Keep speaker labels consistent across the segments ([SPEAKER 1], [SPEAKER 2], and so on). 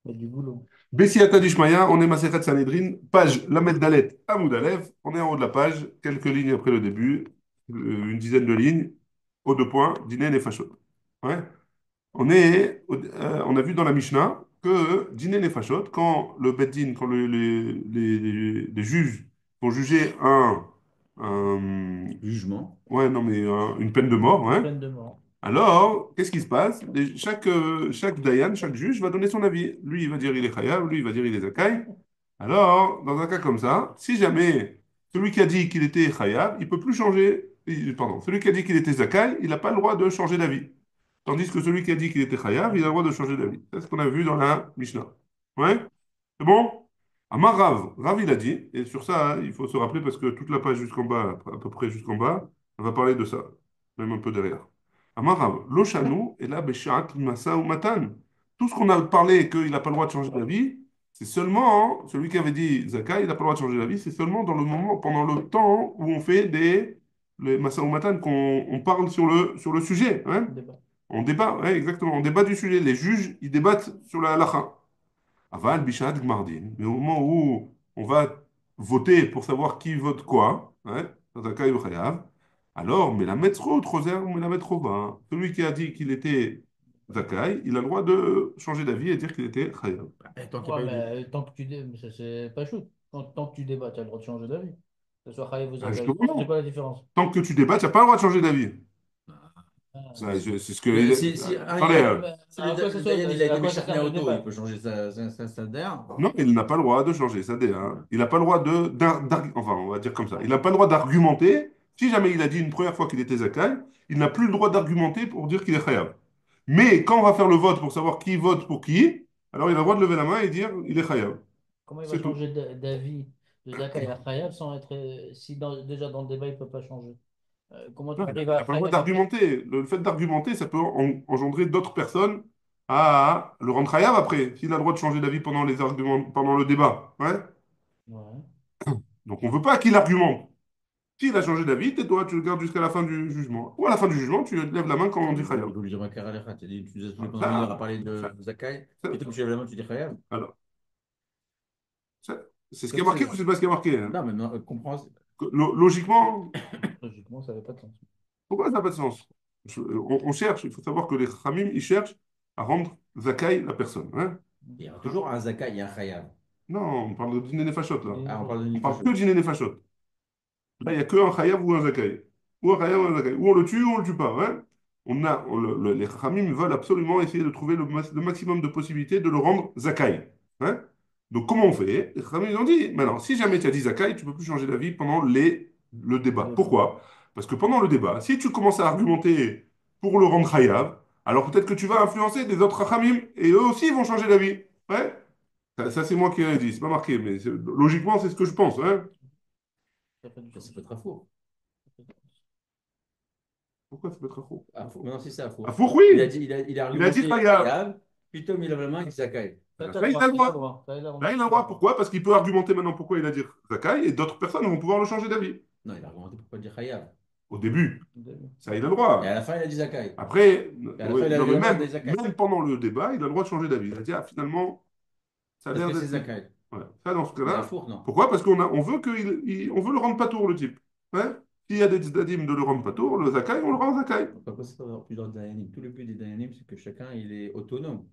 [SPEAKER 1] Il y a du boulot.
[SPEAKER 2] Bessiata Dishmaya, on est Masechet Sanhedrin, page Lamed Dalet Amoud Aleph. On est en haut de la page, quelques lignes après le début, une dizaine de lignes, aux deux points, Dinen et Fashot. Ouais. On a vu dans la Mishnah que Dinen et Fashot, quand le Beddin, quand les juges vont juger un-
[SPEAKER 1] Jugement.
[SPEAKER 2] ouais, non, mais une peine de mort,
[SPEAKER 1] Une
[SPEAKER 2] ouais.
[SPEAKER 1] peine de mort.
[SPEAKER 2] Alors, qu'est-ce qui se passe? Chaque Dayan, chaque juge va donner son avis. Lui, il va dire il est Chayav, lui, il va dire il est Zakai. Alors, dans un cas comme ça, si jamais celui qui a dit qu'il était Chayav, il peut plus changer. Pardon, celui qui a dit qu'il était Zakai, il n'a pas le droit de changer d'avis. Tandis que celui qui a dit qu'il était Chayav, il a le droit de changer d'avis. C'est ce qu'on a vu dans la Mishnah. Ouais? C'est bon? Amar Rav. Rav, il a dit, et sur ça, hein, il faut se rappeler parce que toute la page jusqu'en bas, à peu près jusqu'en bas, on va parler de ça, même un peu derrière. Amar Rav. Loshanu est là, Beshat, Masa ou Matan. Tout ce qu'on a parlé qu'il n'a pas le droit de changer d'avis, c'est seulement, hein, celui qui avait dit Zaka, il n'a pas le droit de changer d'avis, c'est seulement dans le moment, pendant le temps où on fait les Masa ou Matan, qu'on parle sur le sujet. Hein.
[SPEAKER 1] Débat.
[SPEAKER 2] On débat, ouais, exactement, on débat du sujet. Les juges, ils débattent sur la halakha. Aval, Bishat, Gmardin. Mais au moment où on va voter pour savoir qui vote quoi, ouais, dans un cas, il Chayav, alors, mais la mettre Roser ou mais la mettre bas. Celui qui a dit qu'il était Zakai, il a le droit de changer d'avis et dire qu'il était Chayav.
[SPEAKER 1] Et tant qu'il
[SPEAKER 2] Ah,
[SPEAKER 1] n'y a pas eu tant que mais ça, c'est pas chou. Tant que tu débats, tu as le droit de changer d'avis. Que ce soit Khaïf ou Zakaï. C'est
[SPEAKER 2] justement,
[SPEAKER 1] quoi la différence?
[SPEAKER 2] tant que tu débats, tu n'as pas le droit de changer d'avis.
[SPEAKER 1] Ah.
[SPEAKER 2] C'est ce que.
[SPEAKER 1] Si
[SPEAKER 2] Attendez,
[SPEAKER 1] à quoi ça
[SPEAKER 2] euh,
[SPEAKER 1] sert, Dayan, il a
[SPEAKER 2] euh,
[SPEAKER 1] été méchant
[SPEAKER 2] euh,
[SPEAKER 1] auto, il peut changer sa DER.
[SPEAKER 2] non, il n'a pas le droit de changer ça dit, hein. Il n'a pas le droit enfin, on va dire comme ça. Il n'a pas le droit d'argumenter. Si jamais il a dit une première fois qu'il était Zakai, il n'a plus le droit d'argumenter pour dire qu'il est Khayab. Mais quand on va faire le vote pour savoir qui vote pour qui, alors il a le droit de lever la main et dire il est Khayab.
[SPEAKER 1] Comment il va
[SPEAKER 2] C'est tout.
[SPEAKER 1] changer d'avis de Zakaï à Khaïf sans être. Si déjà dans le débat, il ne peut pas changer. Comment tu
[SPEAKER 2] Non, il
[SPEAKER 1] arrives
[SPEAKER 2] n'a
[SPEAKER 1] à
[SPEAKER 2] pas le droit
[SPEAKER 1] Khaïf après?
[SPEAKER 2] d'argumenter. Le fait d'argumenter, ça peut engendrer d'autres personnes à le rendre Khayab après, s'il a le droit de changer d'avis pendant les arguments, pendant le débat. Ouais.
[SPEAKER 1] Ouais.
[SPEAKER 2] Donc on ne veut pas qu'il argumente. S'il a changé d'avis, tais-toi, tu le gardes jusqu'à la fin du jugement. Ou à la fin du jugement, tu lèves la main quand on dit
[SPEAKER 1] Il
[SPEAKER 2] Khayab.
[SPEAKER 1] faut lui dire un carré à l'ekhat. Tu nous as saoulé pendant une heure à
[SPEAKER 2] Ça,
[SPEAKER 1] parler
[SPEAKER 2] ça,
[SPEAKER 1] de Zakaï.
[SPEAKER 2] ça,
[SPEAKER 1] Puis toi, tu lèves la main, tu dis Khaïf.
[SPEAKER 2] alors, c'est ce qui a
[SPEAKER 1] Comme ça.
[SPEAKER 2] marqué ou c'est pas ce qui a marqué, hein?
[SPEAKER 1] Non, mais non, comprends.
[SPEAKER 2] Logiquement,
[SPEAKER 1] Logiquement, ça n'avait pas de sens.
[SPEAKER 2] pourquoi ça n'a pas de sens? On cherche, il faut savoir que les Khamim, ils cherchent à rendre Zakai la personne. Hein.
[SPEAKER 1] Il y a toujours un Zakaï et un Khaïf.
[SPEAKER 2] Non, on parle de dîner Nefashot, là.
[SPEAKER 1] Ah, on parle de
[SPEAKER 2] On parle
[SPEAKER 1] Nifashot.
[SPEAKER 2] que de dîner Nefashot. Là, il n'y a que un Chayav ou un Zakai. Ou un Chayav ou un Zakai. Ou on le tue ou on le tue pas. Hein. Les Khamim veulent absolument essayer de trouver le maximum de possibilités de le rendre Zakai. Hein. Donc, comment on fait? Les Khamim ils ont dit, maintenant, si jamais tu as dit Zakai, tu ne peux plus changer d'avis pendant le
[SPEAKER 1] Le
[SPEAKER 2] débat.
[SPEAKER 1] débat.
[SPEAKER 2] Pourquoi? Parce que pendant le débat, si tu commences à argumenter pour le rendre Chayav, alors peut-être que tu vas influencer des autres Khamim et eux aussi vont changer d'avis. Ouais. Ça, c'est moi qui l'ai dit, c'est pas marqué, mais logiquement, c'est ce que je pense. Hein.
[SPEAKER 1] Ça peut être un four.
[SPEAKER 2] Pourquoi ça peut être un faux?
[SPEAKER 1] Un four. Non, si c'est un
[SPEAKER 2] Ah,
[SPEAKER 1] four.
[SPEAKER 2] faux, oui!
[SPEAKER 1] Il a
[SPEAKER 2] Il a dit
[SPEAKER 1] argumenté
[SPEAKER 2] Chayav.
[SPEAKER 1] Khaïf. Puis Tom, il lève la main, il dit Zakaï. Ça, t'as le
[SPEAKER 2] Là, il
[SPEAKER 1] droit.
[SPEAKER 2] a le
[SPEAKER 1] Ça, t'as le
[SPEAKER 2] droit.
[SPEAKER 1] droit. Ça, il a le
[SPEAKER 2] Là, il a le
[SPEAKER 1] droit.
[SPEAKER 2] droit. Pourquoi? Parce qu'il peut argumenter maintenant pourquoi il a dit Zakai et d'autres personnes vont pouvoir le changer d'avis.
[SPEAKER 1] Non, il a argumenté pourquoi dire Khaïf.
[SPEAKER 2] Au début, ça, il a le droit.
[SPEAKER 1] Et à la fin, il a dit Zakaï.
[SPEAKER 2] Après,
[SPEAKER 1] Et à la fin,
[SPEAKER 2] oui,
[SPEAKER 1] il a
[SPEAKER 2] non,
[SPEAKER 1] levé
[SPEAKER 2] mais
[SPEAKER 1] la main, il a
[SPEAKER 2] même,
[SPEAKER 1] dit Zakaï.
[SPEAKER 2] même pendant le débat, il a le droit de changer d'avis. Il a dit, ah, finalement, ça a
[SPEAKER 1] Parce
[SPEAKER 2] l'air
[SPEAKER 1] que c'est
[SPEAKER 2] d'être.
[SPEAKER 1] Zakaï.
[SPEAKER 2] Ouais. Ça, dans ce
[SPEAKER 1] Mais un
[SPEAKER 2] cas-là,
[SPEAKER 1] four, non.
[SPEAKER 2] pourquoi? Parce on veut on veut le rendre patour, le type. Ouais. S'il y a des tzdadim de le rendre patour, le Zakai, on le rend Zakai.
[SPEAKER 1] Pourquoi ça va avoir plusieurs Dayanim? Tout le but des Dayanim, c'est que chacun il est autonome.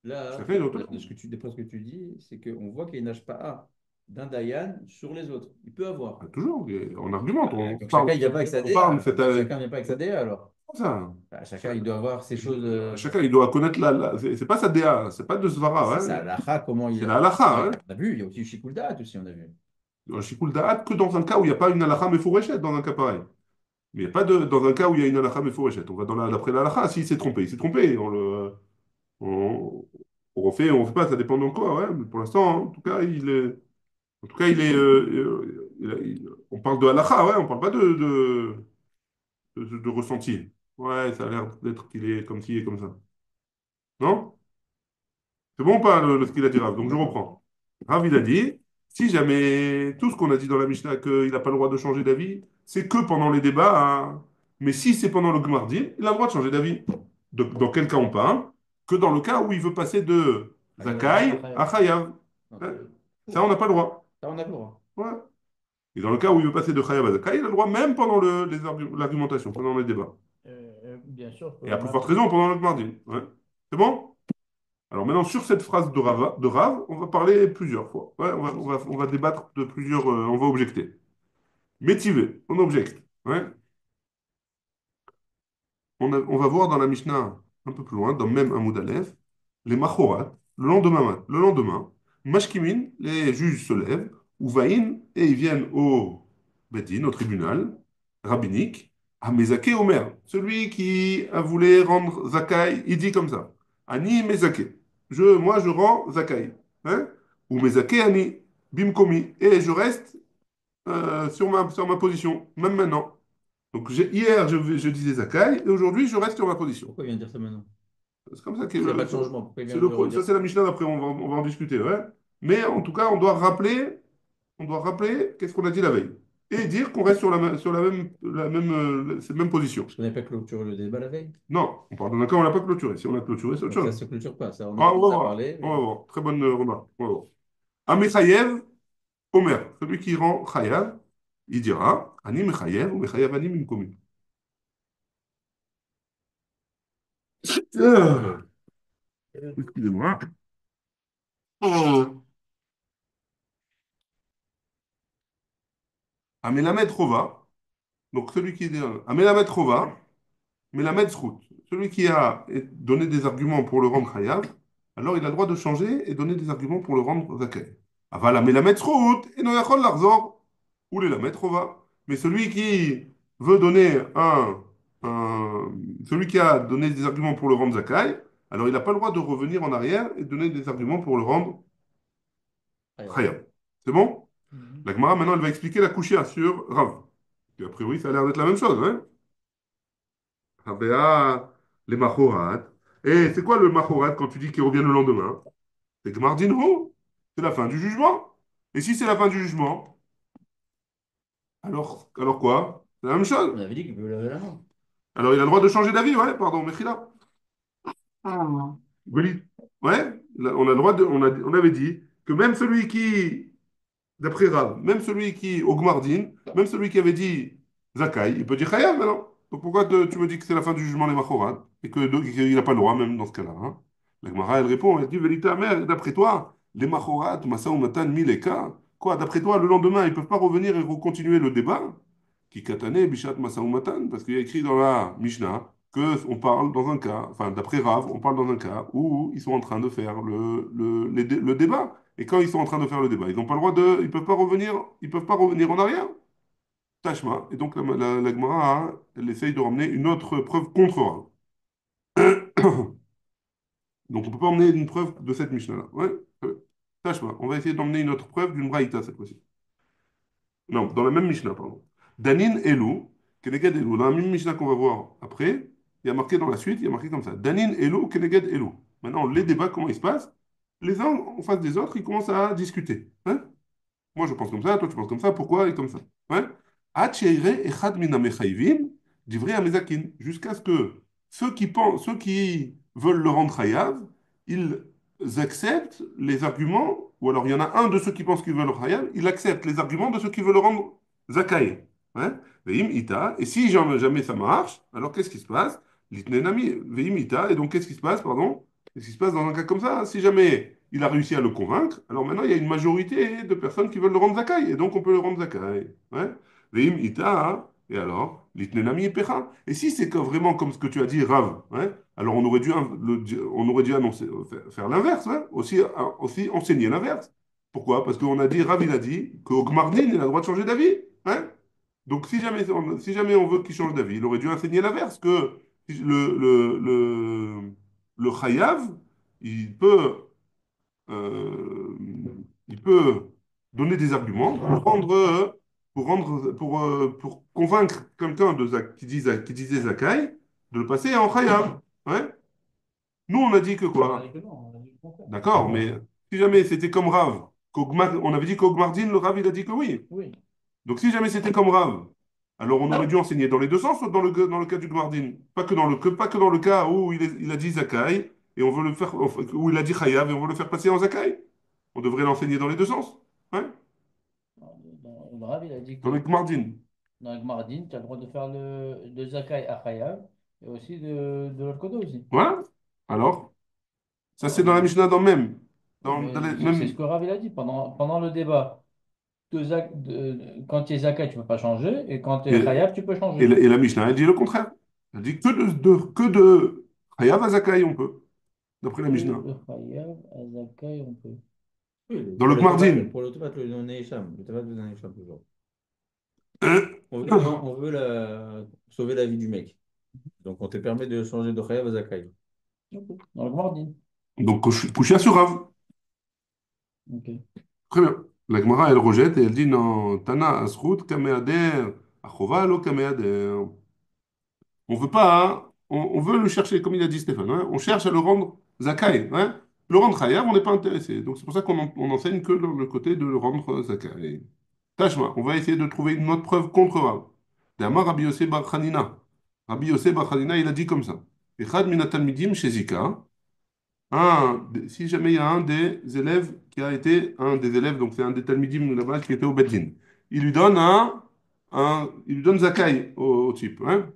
[SPEAKER 1] Là,
[SPEAKER 2] Chacun est
[SPEAKER 1] de
[SPEAKER 2] autonome.
[SPEAKER 1] d'après ce que tu dis, c'est qu'on voit qu'il y a une HPA d'un Dayan sur les autres. Il peut avoir.
[SPEAKER 2] Toujours, on argumente, on
[SPEAKER 1] Comme
[SPEAKER 2] parle.
[SPEAKER 1] chacun, il vient pas avec sa
[SPEAKER 2] On parle,
[SPEAKER 1] DA.
[SPEAKER 2] c'est
[SPEAKER 1] Chacun ne vient pas avec sa DA alors.
[SPEAKER 2] ça.
[SPEAKER 1] Bah, chacun, il doit avoir ses choses.
[SPEAKER 2] Chacun, il doit connaître c'est pas sa DA, c'est pas de Svara,
[SPEAKER 1] C'est
[SPEAKER 2] hein.
[SPEAKER 1] ça, l'Acha, comment il
[SPEAKER 2] C'est
[SPEAKER 1] a.
[SPEAKER 2] la halakha,
[SPEAKER 1] Ouais,
[SPEAKER 2] hein.
[SPEAKER 1] on a vu, il y a aussi Shikul Da'at aussi, on a vu.
[SPEAKER 2] Un shikul da'at que dans un cas où il n'y a pas une halakha mefourechette, dans un cas pareil. Mais il n'y a pas dans un cas où il y a une halakha mefourechette. On va d'après la halakha, s'il s'est trompé, il s'est trompé. On, on refait, on refait pas, ça dépend de quoi, ouais. Mais pour l'instant, hein, en tout cas, on parle de halakha, ouais, on parle pas de ressenti. Ouais, ça a l'air d'être qu'il est comme ci et comme ça. Non? C'est bon ou pas ce qu'il a dit Rav? Donc je reprends. Rav, il a dit, si jamais tout ce qu'on a dit dans la Mishnah, qu'il n'a pas le droit de changer d'avis, c'est que pendant les débats, hein. Mais si c'est pendant le Gmardi, il a le droit de changer d'avis. Dans quel cas on parle? Que dans le cas où il veut passer de
[SPEAKER 1] Il va devenir un
[SPEAKER 2] Zakai,
[SPEAKER 1] Chayav.
[SPEAKER 2] Achayav.
[SPEAKER 1] Ok.
[SPEAKER 2] Hein. Ça, on n'a pas le droit.
[SPEAKER 1] Ça, on a le droit.
[SPEAKER 2] Ouais. Et dans le cas où il veut passer de Chayav à Zakai, il a le droit même pendant l'argumentation, pendant les débats.
[SPEAKER 1] Bien sûr,
[SPEAKER 2] Et à plus
[SPEAKER 1] même
[SPEAKER 2] forte raison pendant notre mardi. Ouais. C'est bon? Alors maintenant, sur cette phrase de Rav, on va parler plusieurs fois. Ouais, on va débattre de plusieurs. On va objecter. Métivé, on objecte. Ouais. On va voir dans la Mishnah un peu plus loin, dans même Hamoud Aleph, les Machorat, le lendemain, Mashkimin, les juges se lèvent, ou Vaïn, et ils viennent au Bedin, au tribunal rabbinique, à Mezake Omer, celui qui a voulu rendre Zakai, il dit comme ça, Ani Mezake, moi je rends Zakai, hein? Ou Mezake Ani, Bimkomi, et je reste sur ma position, même maintenant. Donc hier, je disais Zakai, et aujourd'hui, je reste sur ma position.
[SPEAKER 1] pourquoi il vient de dire ça maintenant?
[SPEAKER 2] C'est comme ça que
[SPEAKER 1] S'il n'y a pas de changement, pourquoi il vient
[SPEAKER 2] c'est
[SPEAKER 1] de le
[SPEAKER 2] ça,
[SPEAKER 1] redire?
[SPEAKER 2] c'est la Mishnah d'après, on va en discuter. Ouais. Mais en tout cas, on doit rappeler qu'est-ce qu'on a dit la veille. Et dire qu'on reste sur la même position.
[SPEAKER 1] Parce qu'on n'a pas clôturé le débat la veille.
[SPEAKER 2] Non, on parle d'un cas où on n'a pas clôturé. Si on a clôturé, c'est autre
[SPEAKER 1] Donc ça ne
[SPEAKER 2] chose.
[SPEAKER 1] se clôture pas. Ça, on a
[SPEAKER 2] Ah, on va
[SPEAKER 1] commencé à
[SPEAKER 2] voir.
[SPEAKER 1] parler,
[SPEAKER 2] On va
[SPEAKER 1] mais
[SPEAKER 2] voir. Très bonne remarque. On va voir. Amechayev, Omer, celui qui rend Chayav, il dira Ani Mechayev ou Mechayev Ani Mimkomi. Ah, excusez-moi. Amelamed Rova, donc celui qui dit Amelamed Rova, Melamed Zchut, celui qui a donné des arguments pour le rendre Chayav, alors il a le droit de changer et donner des arguments pour le rendre Zakai. Aval Amelamed Zchut, et no yachol larzor, ou les Lamed Rova. Mais celui qui veut donner celui qui a donné des arguments pour le rendre Zakai, alors il n'a pas le droit de revenir en arrière et donner des arguments pour le rendre
[SPEAKER 1] Chayav.
[SPEAKER 2] Chayav. C'est bon?
[SPEAKER 1] Mhm.
[SPEAKER 2] La Gemara, maintenant, elle va expliquer la Kushia sur Rav. Et a priori, ça a l'air d'être la même chose, hein? Rabéa, les Machorat. Et c'est quoi le Machorat quand tu dis qu'il revient le lendemain? C'est Gmardinho. C'est la fin du jugement. Et si c'est la fin du jugement, alors quoi? C'est la même chose.
[SPEAKER 1] On avait dit qu'il peut lever la main.
[SPEAKER 2] Alors il a le droit de changer d'avis, ouais, pardon, Mechila. Oui. Ouais, on a le droit on avait dit que même celui qui d'après Rav, même celui qui, au Gmardin, même celui qui avait dit Zakai, il peut dire Chayav maintenant. Donc pourquoi tu me dis que c'est la fin du jugement des Machorat et qu'il n'a pas le droit, même dans ce cas-là, hein? La Gemara, elle répond, elle dit, Vérité amère, d'après toi, les Machorat, Masa ou Matan, Mileka, quoi, d'après toi, le lendemain, ils ne peuvent pas revenir et continuer le débat? Qui katane, Bishat Masa ou Matan, parce qu'il y a écrit dans la Mishnah que on parle dans un cas, enfin d'après Rav, on parle dans un cas où ils sont en train de faire le débat. Et quand ils sont en train de faire le débat, ils n'ont pas le droit ils peuvent pas revenir en arrière. Tashma. Et donc la Gemara, hein, elle essaye de ramener une autre preuve contre Rav. Donc on ne peut pas emmener une preuve de cette Mishnah-là. Ouais. Tashma. On va essayer d'emmener une autre preuve d'une Braïta cette fois-ci. Non, dans la même Mishnah, pardon. Danin Elou, Keneged Elou. Dans la même Mishnah qu'on va voir après, il y a marqué dans la suite, il y a marqué comme ça. Danin Elou, Keneged Elou. Maintenant, les débats, comment ils se passent? Les uns en face des autres, ils commencent à discuter. Hein. Moi, je pense comme ça, toi, tu penses comme ça, pourquoi et comme ça. Ouais. Ad she'ireh echad min ha'mechayvim, divrei hamezakin. Jusqu'à ce que ceux qui veulent le rendre chayav, ils acceptent les arguments, ou alors il y en a un de ceux qui pensent qu'ils veulent le chayav, il accepte les arguments de ceux qui veulent le rendre zakai. Ouais. Veim ita, et si jamais ça marche, alors qu'est-ce qui se passe? Litnenami, veim ita, et donc qu'est-ce qui se passe, pardon? Qu'est-ce qui se passe dans un cas comme ça? Si jamais il a réussi à le convaincre, alors maintenant il y a une majorité de personnes qui veulent le rendre zakai, et donc on peut le rendre zakai. Ouais. Veim ita, et alors, l'itnenami et pecha. Et si c'est vraiment comme ce que tu as dit, Rav, ouais, alors on aurait dû annoncer, faire l'inverse, ouais, aussi enseigner l'inverse. Pourquoi? Parce qu'on a dit, Rav, il a dit qu'au Gmardin, il a le droit de changer d'avis. Ouais. Donc si jamais on veut qu'il change d'avis, il aurait dû enseigner l'inverse, que le chayav, il peut euh, il peut donner des arguments pour convaincre quelqu'un qui disait Zakai de le passer en Khayab. Ouais. Nous, on a dit que
[SPEAKER 1] On a dit
[SPEAKER 2] quoi?
[SPEAKER 1] que non, on a dit le contraire.
[SPEAKER 2] D'accord, mais si jamais c'était comme Rav, on avait dit qu'Ogmardin, le Rav, il a dit que oui.
[SPEAKER 1] Oui.
[SPEAKER 2] Donc si jamais c'était comme Rav, alors on aurait dû enseigner dans les deux sens, sauf dans le cas du Gmardin. Pas que dans le cas où il a dit Zakai, et on veut le faire, ou il a dit chayav et on veut le faire passer en zakai. On devrait l'enseigner dans les deux sens. Ouais,
[SPEAKER 1] Le Rav, il a dit
[SPEAKER 2] dans le
[SPEAKER 1] que
[SPEAKER 2] Gmardin.
[SPEAKER 1] dans le Gmardin, tu as le droit de faire de Zakai à Chayav et aussi de l'autre côté aussi.
[SPEAKER 2] Voilà. Alors, ça c'est
[SPEAKER 1] Alors,
[SPEAKER 2] dans la Mishnah dans même.
[SPEAKER 1] oui,
[SPEAKER 2] Dans
[SPEAKER 1] mais c'est ce
[SPEAKER 2] même.
[SPEAKER 1] que Rav, il a dit pendant le débat. Quand tu es Zakai, tu ne peux pas changer et quand tu es
[SPEAKER 2] Et,
[SPEAKER 1] Chayav, tu peux
[SPEAKER 2] et
[SPEAKER 1] changer.
[SPEAKER 2] la Mishnah, elle dit le contraire. Elle dit que de chayav à zakai, on peut, d'après la
[SPEAKER 1] Que
[SPEAKER 2] Mishnah.
[SPEAKER 1] de Chayav à Zakai, on peut.
[SPEAKER 2] Dans le Gmardin.
[SPEAKER 3] Pour le Tobat, le non-Necham, le Tobat, le non-Necham, toujours. On veut sauver la vie du mec. Donc, on te permet de changer de Chayav à Zakai.
[SPEAKER 1] Ok. Dans le Gmardin.
[SPEAKER 2] Donc, Kushia sur Rav.
[SPEAKER 1] Ok.
[SPEAKER 2] Très bien. La Gemara, elle rejette et elle dit non, Tana, Asrut, Kameader, Achova, lo Kameader. On veut pas, hein, on veut le chercher, comme il a dit Stéphane, hein, on cherche à le rendre Zakai. Hein. Le rendre Chayav, on n'est pas intéressé. Donc, c'est pour ça on enseigne que le côté de le rendre Zakai. Tashma, on va essayer de trouver une autre preuve contre Rav. D'Amar Rabbi Yosef Bar Chanina. Rabbi Yosef Bar Chanina, il a dit comme ça. Echad minatal midim chez Zika. Si jamais il y a un des élèves qui a été un des élèves, donc c'est un des Talmidim là-bas qui était au Beddin, il lui donne Zakai au type. Hein.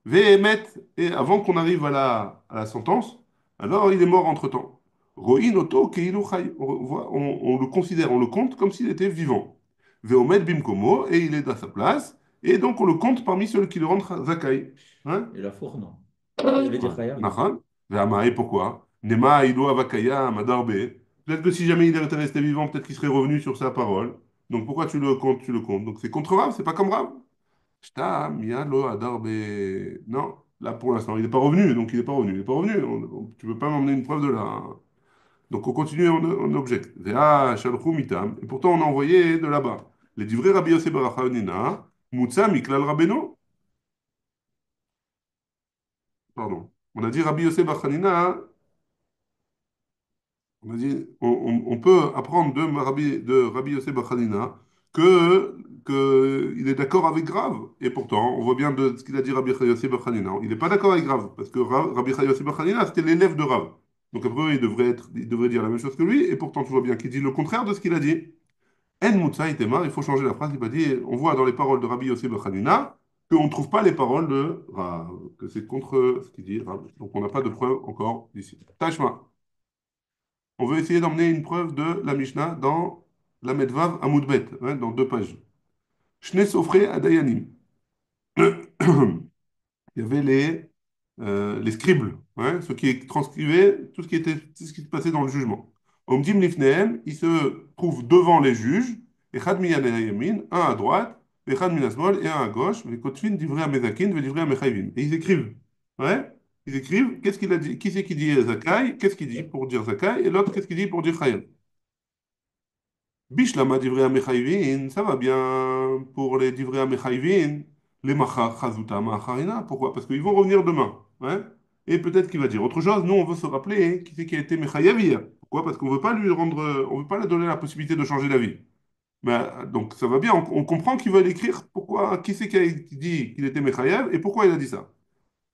[SPEAKER 2] Vehemet, et avant qu'on arrive à la sentence, alors il est mort entre-temps. Ro'in oto keilu chai. On le considère, on le compte comme s'il était vivant. Veomet bimkomo, et il est à sa place, et donc on le compte parmi ceux qui le rendent Zakai. Hein.
[SPEAKER 3] Et la four, non. Il avait dit
[SPEAKER 2] Ouais.
[SPEAKER 3] Chayav, non.
[SPEAKER 2] Nachan. Ve'amae, pourquoi? Nema ilo avakaya madarbe. Peut-être que si jamais il était resté vivant, peut-être qu'il serait revenu sur sa parole. Donc pourquoi tu le comptes? Tu le comptes. Donc c'est contre Rav, c'est pas comme Rav. Shta mialo adarbe. Non, là pour l'instant, il n'est pas revenu, donc il n'est pas revenu. Il n'est pas revenu. Tu peux pas m'emmener une preuve de là. Hein. Donc on continue, on objecte. Vea shalchu mitam. Et pourtant on a envoyé de là-bas. Les divrei Rabbi Yosef bar Hanina, Mutsa miklal Rabbeinu. Pardon. On a dit Rabbi Yosef bar Hanina. On a dit, on peut apprendre de Rabbi Yosef Bachanina que il est d'accord avec Grave. Et pourtant, on voit bien de ce qu'il a dit Rabbi Yosef Bachanina. Il n'est pas d'accord avec Grave, parce que Rabbi Yosef Bachanina, c'était l'élève de Rav. Donc après, il devrait dire la même chose que lui, et pourtant, tu vois bien qu'il dit le contraire de ce qu'il a dit. En Mutsa Itemar, il faut changer la phrase, il va dire, on voit dans les paroles de Rabbi Yosef Bachanina qu'on ne trouve pas les paroles de Rav, que c'est contre ce qu'il dit Rav. Donc on n'a pas de preuve encore ici. Tashma. On veut essayer d'emmener une preuve de la Mishnah dans la Medvav Amoudbet, hein, dans 2 pages. Shne Sofre Adayanim. Il y avait les scribes, hein, ceux qui transcrivaient tout ce qui se passait dans le jugement. Omdim Lifnehem, ils se trouvent devant les juges, Echad Miyan Yamin, un à droite, Echad Minasmol et un à gauche, Vekotfin Divrei Amezakin, Divrei Amechayvim. Et ils écrivent. Ouais, ils écrivent, qu'est-ce qu'il a dit, qui c'est qui dit Zakai, qu'est-ce qu'il dit pour dire Zakai, et l'autre, qu'est-ce qu'il dit pour dire Chayel. Bishlama divrei Amechaïvin, ça va bien pour les divrei Amechaïvin, les machar chazuta macharina. Pourquoi? Parce qu'ils vont revenir demain. Hein. Et peut-être qu'il va dire autre chose. Nous, on veut se rappeler hein, qui c'est qui a été Mechaïev hier. Pourquoi? Parce qu'on veut pas lui rendre, on veut pas lui donner la possibilité de changer d'avis. Mais, donc ça va bien, on comprend qu'ils veulent écrire pourquoi, qui c'est qui a dit qu'il était Mechaïev et pourquoi il a dit ça.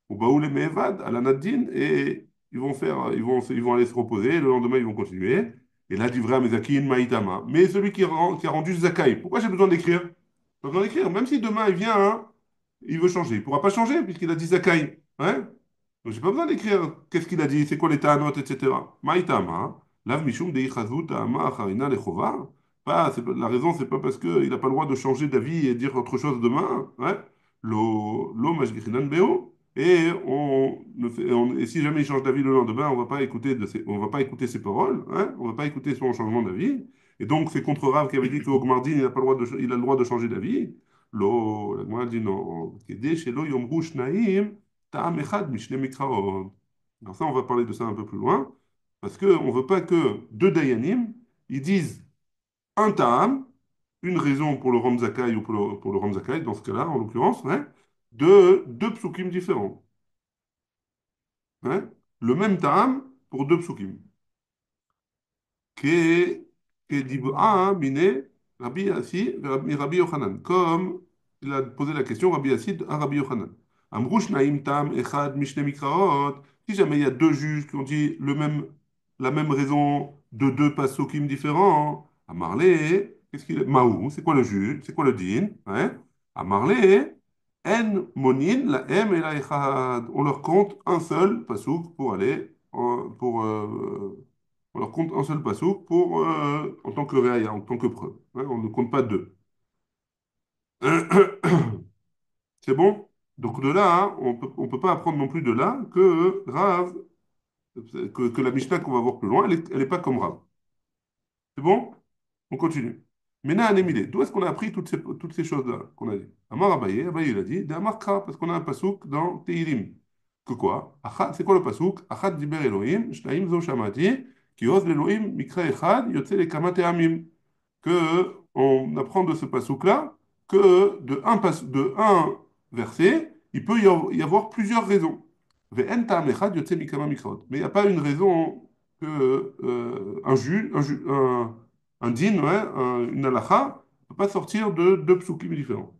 [SPEAKER 2] Ou Baoul et Mevad, à la Naddin, et ils vont aller se reposer, et le lendemain ils vont continuer. Et là, du vrai Mezakin Maïtama. Mais celui qui a rendu Zakai, pourquoi j'ai besoin d'écrire? Pas besoin d'écrire. Même si demain il vient, hein, il veut changer. Il ne pourra pas changer puisqu'il a dit Zakai. Hein? Donc j'ai pas besoin d'écrire qu'est-ce qu'il a dit, c'est quoi les ta'anot, etc. Maïtama. Lav Mishum Dei Chazut Ta'ama Acharina Lechova. La raison, c'est pas parce qu'il n'a pas le droit de changer d'avis et dire autre chose demain. Hein? Lo Mashgichinan Beo. Et si jamais il change d'avis le lendemain, on va pas écouter ses paroles, hein, on va pas écouter son changement d'avis. Et donc, c'est contre Rav qui avait dit qu'au Gmardin, il a le droit de changer d'avis. La Gemara dit non. Kedé shelo yomru shnaim ta'am echad mishne mikraot. Alors ça, on va parler de ça un peu plus loin, parce qu'on ne veut pas que 2 Dayanim, ils disent un ta'am, une raison pour le rendre zakai ou pour le rendre zakai, dans ce cas-là, en l'occurrence, hein, de 2 psukim différents. Hein, le même ta'am pour 2 psukim. Que, que dib'a mine Rabbi Yassi, Rabbi Yochanan. Comme il a posé la question, Rabbi Yassi à Rabbi Yochanan. Amrouch naim ta'am echad mishne mikraot. Si jamais il y a deux juges qui ont dit la même raison de deux passokim différents, à Marley, qu'est-ce qu'il est? Maou, c'est quoi le juge? C'est quoi le din? Hein? À Marley, en monin, la m et la echad. On leur compte un seul pasouk pour aller, on leur compte un seul pasouk en tant que réaya, en tant que preuve. Hein, on ne compte pas deux. C'est bon? Donc de là, hein, on peut pas apprendre non plus de là que Rav, que la Mishnah qu'on va voir plus loin, elle est pas comme Rav. C'est bon? On continue. Mena Anemile, d'où est-ce qu'on a appris toutes ces choses-là qu'on a dit? Amar Abaye, Abaye il a dit, de Amar Kra, parce qu'on a un pasouk dans Teilim. Que quoi? C'est quoi le pasouk? Achad diber Elohim, shnaim zo shamati, ki oz l'Elohim mikra echad, yotze le kama te'amim. Que on apprend de ce pasouk-là que de un verset, il peut y avoir plusieurs raisons. Ve'en ta'am echad yotze mikama mikrot. Mais il n'y a pas une raison que un din, ouais, une halakha, ne peut pas sortir de deux psukim différents.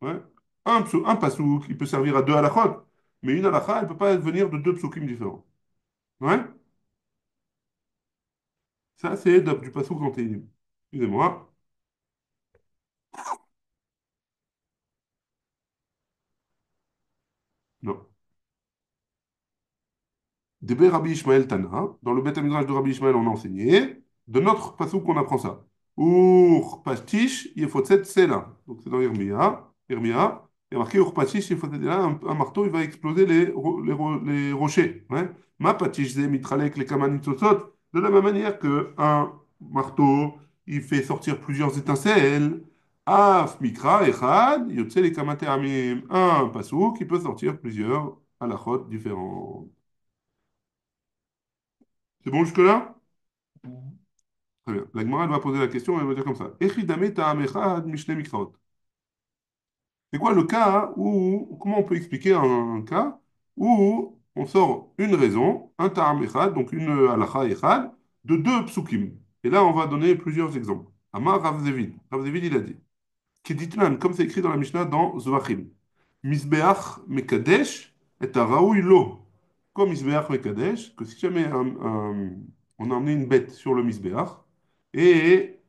[SPEAKER 2] Ouais. Un pasouk, il peut servir à deux halakhot, mais une halakha, elle ne peut pas venir de deux psukim différents. Ouais. Ça, c'est du pasouk dans Tehillim. Excusez-moi. Non. Debe Rabbi Ishmael Tana, dans le Beth Midrash de Rabbi Ishmael, on a enseigné, de notre pasouk qu'on apprend ça. Ur pastish yefotset sela. Donc c'est dans Irmia. Irmia. Il y a marqué Ur pastish yefotset sela, un marteau, il va exploser les rochers. Ouais. Ma patish ze mitralek les kamanitsosot. De la même manière qu'un marteau, il fait sortir plusieurs étincelles. Af mikra echad yotse les kamate amim. Un pasouk, il peut sortir plusieurs halachot différents. C'est bon jusque-là?
[SPEAKER 1] Mhm.
[SPEAKER 2] Très bien. La Gemara, elle va poser la question, elle va dire comme ça. Echidame ta'am echad mishne mikraot. C'est quoi le cas où, comment on peut expliquer un cas où on sort une raison, un ta'am echad, donc une halacha echad, de deux psukim. Et là, on va donner plusieurs exemples. Amar Rav Zevid. Rav Zevid, il a dit. Keditnan, comme c'est écrit dans la Mishnah dans Zvachim. Misbeach mekadesh et raoui lo. Comme Misbeach mekadesh, que si jamais on a emmené une bête sur le Misbeach, et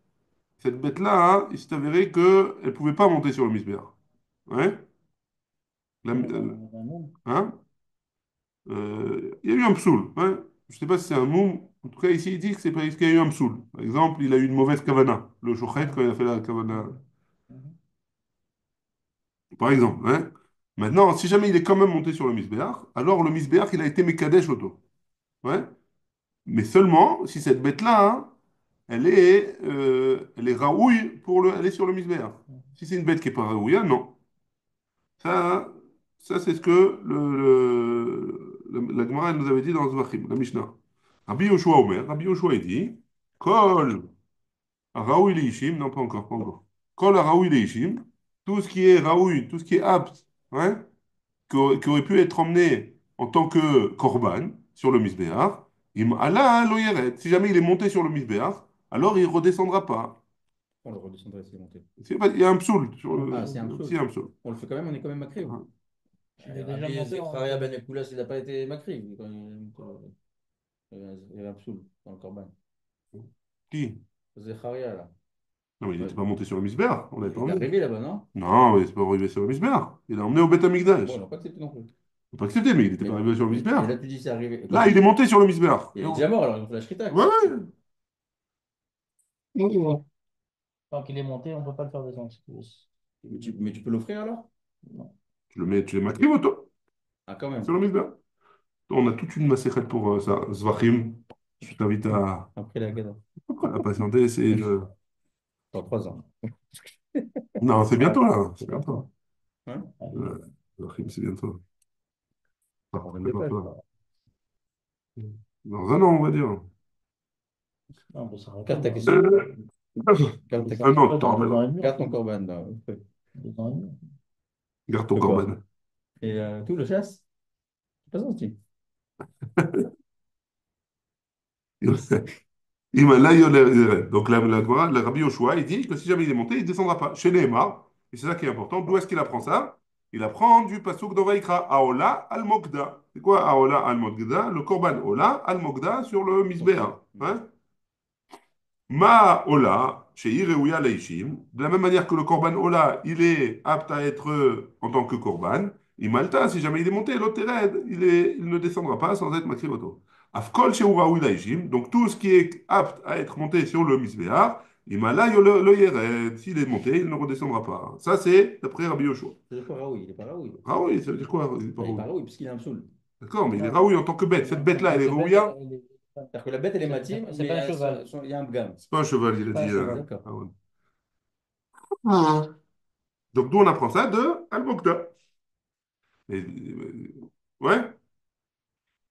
[SPEAKER 2] cette bête-là, hein, il s'est avéré qu'elle ne pouvait pas monter sur le Misbeach. Ouais? La-
[SPEAKER 1] Ouais, vraiment.
[SPEAKER 2] hein? Il y a eu un psoul. Ouais? Je ne sais pas si c'est un moum. En tout cas, ici, il dit que c'est parce qu'il y a eu un psoul. Par exemple, il a eu une mauvaise kavana. Le shochet, quand il a fait la kavana.
[SPEAKER 1] Mhm.
[SPEAKER 2] Par exemple. Hein. Maintenant, si jamais il est quand même monté sur le misbéach, alors le misbéach, il a été mekadesh auto. Ouais. Mais seulement si cette bête-là, hein, elle est raouille pour aller sur le misbéach. Si c'est une bête qui n'est pas raouille, non. Ça, ça c'est ce que la Gemara elle nous avait dit dans Zvachim, la Mishnah. Rabbi Yoshua Omer, Rabbi Yoshua il dit, Kol raouille leishim, non pas encore, pas encore. Kol raouille leishim, tout ce qui est raouille, tout ce qui est apte, ouais, qui aurait pu être emmené en tant que korban sur le misbéach, im ala lo yeret. Si jamais il est monté sur le misbéach, alors il ne redescendra pas.
[SPEAKER 3] On le redescendrait s'il est monté.
[SPEAKER 2] Il y a un psoul.
[SPEAKER 3] Ah, c'est un
[SPEAKER 2] S'il y
[SPEAKER 3] psoul.
[SPEAKER 2] a un psoul.
[SPEAKER 3] On le fait quand même, on est quand même makriv.
[SPEAKER 2] Ouais.
[SPEAKER 1] Il est déjà
[SPEAKER 3] Rabbi
[SPEAKER 1] monté en...
[SPEAKER 3] Zechariah Ben Ekoulas, il n'a pas été makriv. Il y avait un psoul dans le corban.
[SPEAKER 2] Qui?
[SPEAKER 3] Zechariah, là.
[SPEAKER 2] Non, mais il
[SPEAKER 3] Ouais.
[SPEAKER 2] n'était pas monté sur le misbéach. On l'avait pas
[SPEAKER 3] Il est
[SPEAKER 2] emmené.
[SPEAKER 3] arrivé là-bas, non?
[SPEAKER 2] Non, mais c'est pas arrivé sur le misbéach. Il l'a emmené au Beth
[SPEAKER 3] Bon, il
[SPEAKER 2] Amikdash.
[SPEAKER 3] n'a pas accepté non plus.
[SPEAKER 2] Faut pas accepter, mais il n'était
[SPEAKER 3] Mais,
[SPEAKER 2] pas arrivé sur le
[SPEAKER 3] mais
[SPEAKER 2] misbéach.
[SPEAKER 3] là, tu dis c'est arrivé. Quand
[SPEAKER 2] Là, il est monté sur le misbéach.
[SPEAKER 3] il est déjà mort, alors ils ont fait la shrita.
[SPEAKER 2] Ouais, ouais.
[SPEAKER 1] Tant qu'il est monté, on ne peut pas le faire descendre.
[SPEAKER 3] Mais tu peux l'offrir alors?
[SPEAKER 1] Non.
[SPEAKER 2] Tu les maquilles, auto,
[SPEAKER 3] Ah, quand même.
[SPEAKER 2] sur le misbéach. On a toute une macérette pour ça. Zvachim. Je t'invite
[SPEAKER 3] Après la guerre.
[SPEAKER 2] à patienter. C'est
[SPEAKER 3] Dans 3 ans.
[SPEAKER 2] Non, c'est bientôt là. C'est bientôt.
[SPEAKER 3] Hein?
[SPEAKER 2] Euh, Zvachim, c'est bientôt. Ah,
[SPEAKER 3] On ne pas.
[SPEAKER 2] prépare-toi. Dans un an, on va dire.
[SPEAKER 1] Non, on peut s'arrêter.
[SPEAKER 3] Garde ta question.
[SPEAKER 2] Euh,
[SPEAKER 3] Garde ta
[SPEAKER 2] Un
[SPEAKER 3] question.
[SPEAKER 2] an, tu
[SPEAKER 1] Dans
[SPEAKER 2] t'en
[SPEAKER 1] deux ans
[SPEAKER 2] ramènes.
[SPEAKER 1] et demi.
[SPEAKER 3] Garde ton corban. Là.
[SPEAKER 1] 2 ans et demi.
[SPEAKER 2] Garde ton
[SPEAKER 3] De quoi?
[SPEAKER 2] corban.
[SPEAKER 3] Et tout le chasse? C'est pas senti.
[SPEAKER 2] Donc le Rabbi Yoshua, il dit que si jamais il est monté, il ne descendra pas. Chez Nehemar, et c'est ça qui est important, d'où est-ce qu'il apprend ça? Il apprend du pasuk dans Vaïkra, Aola al-Mokda. C'est quoi Aola al-Mokda? Le korban Ola al-Mokda sur le
[SPEAKER 3] Ok.
[SPEAKER 2] Misbéa. Hein? Ma Ola, chez Ireuya Leishim, de la même manière que le Korban Ola, il est apte à être en tant que Korban, Imalta, si jamais il est monté, l'autre il ne descendra pas sans être Makrivoto. Afkol chez Uraoui Leishim, donc tout ce qui est apte à être monté sur le Misbéar, Imala le Yered, s'il est monté, il ne redescendra pas. Ça, c'est d'après Rabbi Yoshua.
[SPEAKER 3] C'est quoi Raoui? Il est pas Raoui.
[SPEAKER 2] Ah oui, ça veut dire quoi? Il est pas
[SPEAKER 3] Bah, il est pas
[SPEAKER 2] Raoui.
[SPEAKER 3] Raoui puisqu'il est un psoul.
[SPEAKER 2] D'accord, mais il est
[SPEAKER 1] Ouais.
[SPEAKER 2] Raoui en tant que bête. Cette
[SPEAKER 1] Non,
[SPEAKER 2] bête-là, elle est
[SPEAKER 1] cette bête,
[SPEAKER 2] Raouia.
[SPEAKER 3] C'est-à-dire que la bête, elle est matim,
[SPEAKER 1] c'est
[SPEAKER 3] mais
[SPEAKER 1] pas un cheval.
[SPEAKER 3] il y a un pgam.
[SPEAKER 2] C'est pas un cheval, il
[SPEAKER 1] C'est
[SPEAKER 2] a
[SPEAKER 1] pas un
[SPEAKER 2] dit.
[SPEAKER 1] cheval.
[SPEAKER 3] D'accord.
[SPEAKER 2] Ah ouais. Donc, d'où on apprend ça de Al-Mokda. Ouais,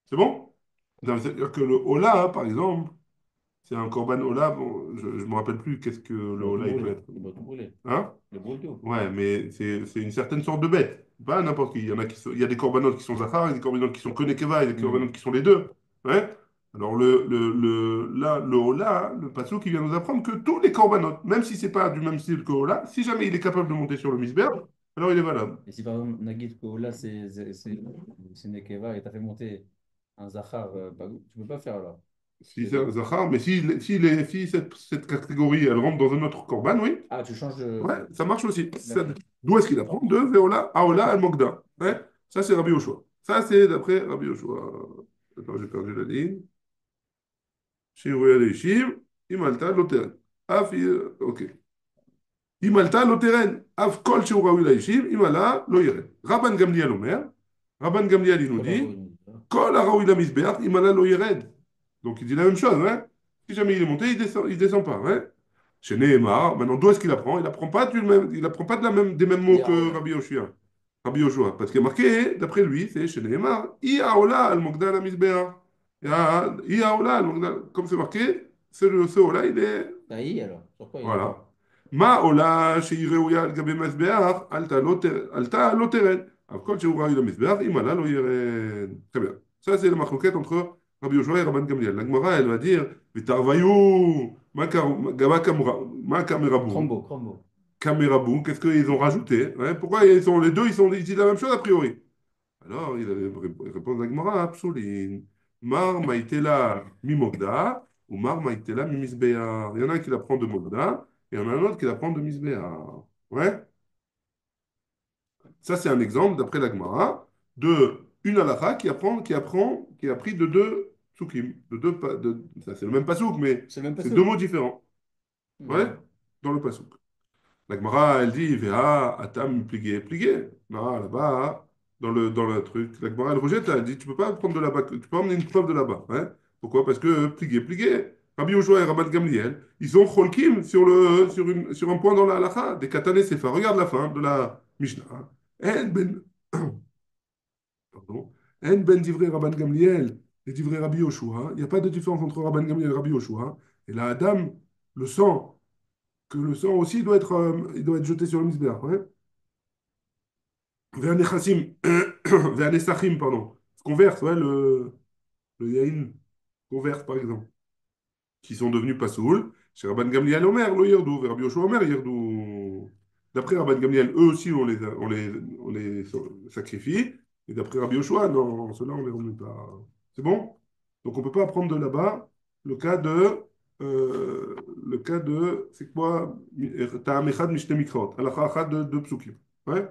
[SPEAKER 2] c'est bon? Non, c'est-à-dire que le Ola, hein, par exemple, c'est un Korban Ola. Bon, je ne me rappelle plus qu'est-ce que
[SPEAKER 3] Il
[SPEAKER 2] le
[SPEAKER 3] va tout
[SPEAKER 2] Ola il peut
[SPEAKER 3] brûler.
[SPEAKER 2] être.
[SPEAKER 3] Il va tout brûler.
[SPEAKER 2] Hein?
[SPEAKER 3] Le brûle tout.
[SPEAKER 2] Ouais, mais c'est une certaine sorte de bête. Pas n'importe qui. Il y a des corbanotes qui sont Zachar, il y a des corbanotes qui sont Konekeva, il y a des
[SPEAKER 3] Hmm.
[SPEAKER 2] corbanotes qui sont les deux. Ouais? Alors là, le Ola, le Passou qui vient nous apprendre que tous les corbanotes, même si c'est pas du même style que Ola, si jamais il est capable de monter sur le Misber, alors il est valable.
[SPEAKER 3] Et si par exemple, Nagid, que là, c'est Nekeva et t'as fait monter un Zachar, tu peux pas faire alors.
[SPEAKER 2] Si c'est un Zachar, mais si cette catégorie, elle rentre dans un autre Corban, oui,
[SPEAKER 3] Ah, tu changes de.
[SPEAKER 2] ouais, ça marche aussi.
[SPEAKER 3] D'accord.
[SPEAKER 2] D'où est-ce qu'il apprend? De Veola, Aola, Al-Mogda. Ouais, ça, c'est Rabbi Yoshua. Ça, c'est d'après Rabbi Yoshua. Attends, j'ai perdu la ligne. Shiru Yaleshim, Imalta, Loteren. Ok. Imalta, Loteren. Av Kol Shiru Yaleshim, Imala, Loyeren. Rabban Gamliel Omer. Rabban Gamliel, il nous
[SPEAKER 3] Voilà,
[SPEAKER 2] dit, Kol Araoui la Misbeach, Imala, Loyeren. Donc, il dit la même chose, hein. Si jamais il est monté, il descend pas, hein. Chez Nehemar, maintenant, d'où est-ce qu'il apprend? Il apprend pas il apprend pas des mêmes mots que
[SPEAKER 3] Yaoula.
[SPEAKER 2] Rabbi Yoshua. Rabbi Yoshua. Parce qu'il est marqué, d'après lui, c'est chez Nehemar, Iaola al Mogdal al Mizbeach. Iaola al Mogdal. Comme c'est marqué, ce Ola, il est.
[SPEAKER 3] Taï, alors. Sur quoi il est?
[SPEAKER 2] Voilà. Ma Ola, chez Ireouya al Gabe Mizbeach, alta loteren. Quand chez Uraï le Mizbeach, imala lo yeren. Très bien. Ça, c'est la marquette entre Rabbi Yoshua et Rabban Gamliel. La Gemara, elle va dire, Vitarvayou, ma kameraboum.
[SPEAKER 3] Crombo, Crombo.
[SPEAKER 2] Caméraboum, qu'est-ce qu'ils ont rajouté? Ouais, pourquoi ils sont les deux, ils disent la même chose a priori? Alors, il répond à Gemara, Absoline. Mar maïtela mi Mogda ou mar maïtela mi misbéar. Il y en a un qui l'apprend de Mogda et il y en a un autre qui l'apprend de misbéar. Ouais, ça c'est un exemple d'après la Gemara de une halakha qui a pris de deux psukim, ça c'est le même pasouk, mais
[SPEAKER 3] C'est même pas
[SPEAKER 2] c'est
[SPEAKER 3] ça.
[SPEAKER 2] deux mots différents. Ouais,
[SPEAKER 3] D'accord.
[SPEAKER 2] dans le pasouk. La Gemara, elle dit, Vea, atam, plié, plié. Non, là-bas, dans le truc. La Gemara, elle rejette, là, elle dit, tu peux pas prendre de là-bas, tu peux emmener une preuve de là-bas. Hein. Pourquoi? Parce que plié, plié. Rabbi Yoshua et Rabban Gamliel, ils ont cholkim sur un point dans la halakha, des katané sefa. Regarde la fin de la Mishnah. En ben, pardon. En ben divrei Rabban Gamliel et divrei Rabbi Yoshua. Il n'y a pas de différence entre Rabban Gamliel et Rabbi Yoshua. Et la Adam, le sang, que le sang aussi il doit être jeté sur le misbéach. Ouais. Vers Nechassim, vers Nesachim, pardon. Ce qu'on verse, ouais, le yaïn qu'on verse, par exemple, qui sont devenus pasoul. Chez Rabban Gamliel Omer, le yerdou, vers Rabbi Yoshua Omer, yerdou. D'après Rabban Gamliel, eux aussi, on les sacrifie. Et d'après Rabbi Yoshua, non, ceux-là, on les remet pas. C'est bon? Donc, on ne peut pas apprendre de là-bas le cas de. euh, le cas de. C'est quoi? Ta'am echad mishte mikrot. Halakha achad de psukim. Ouais?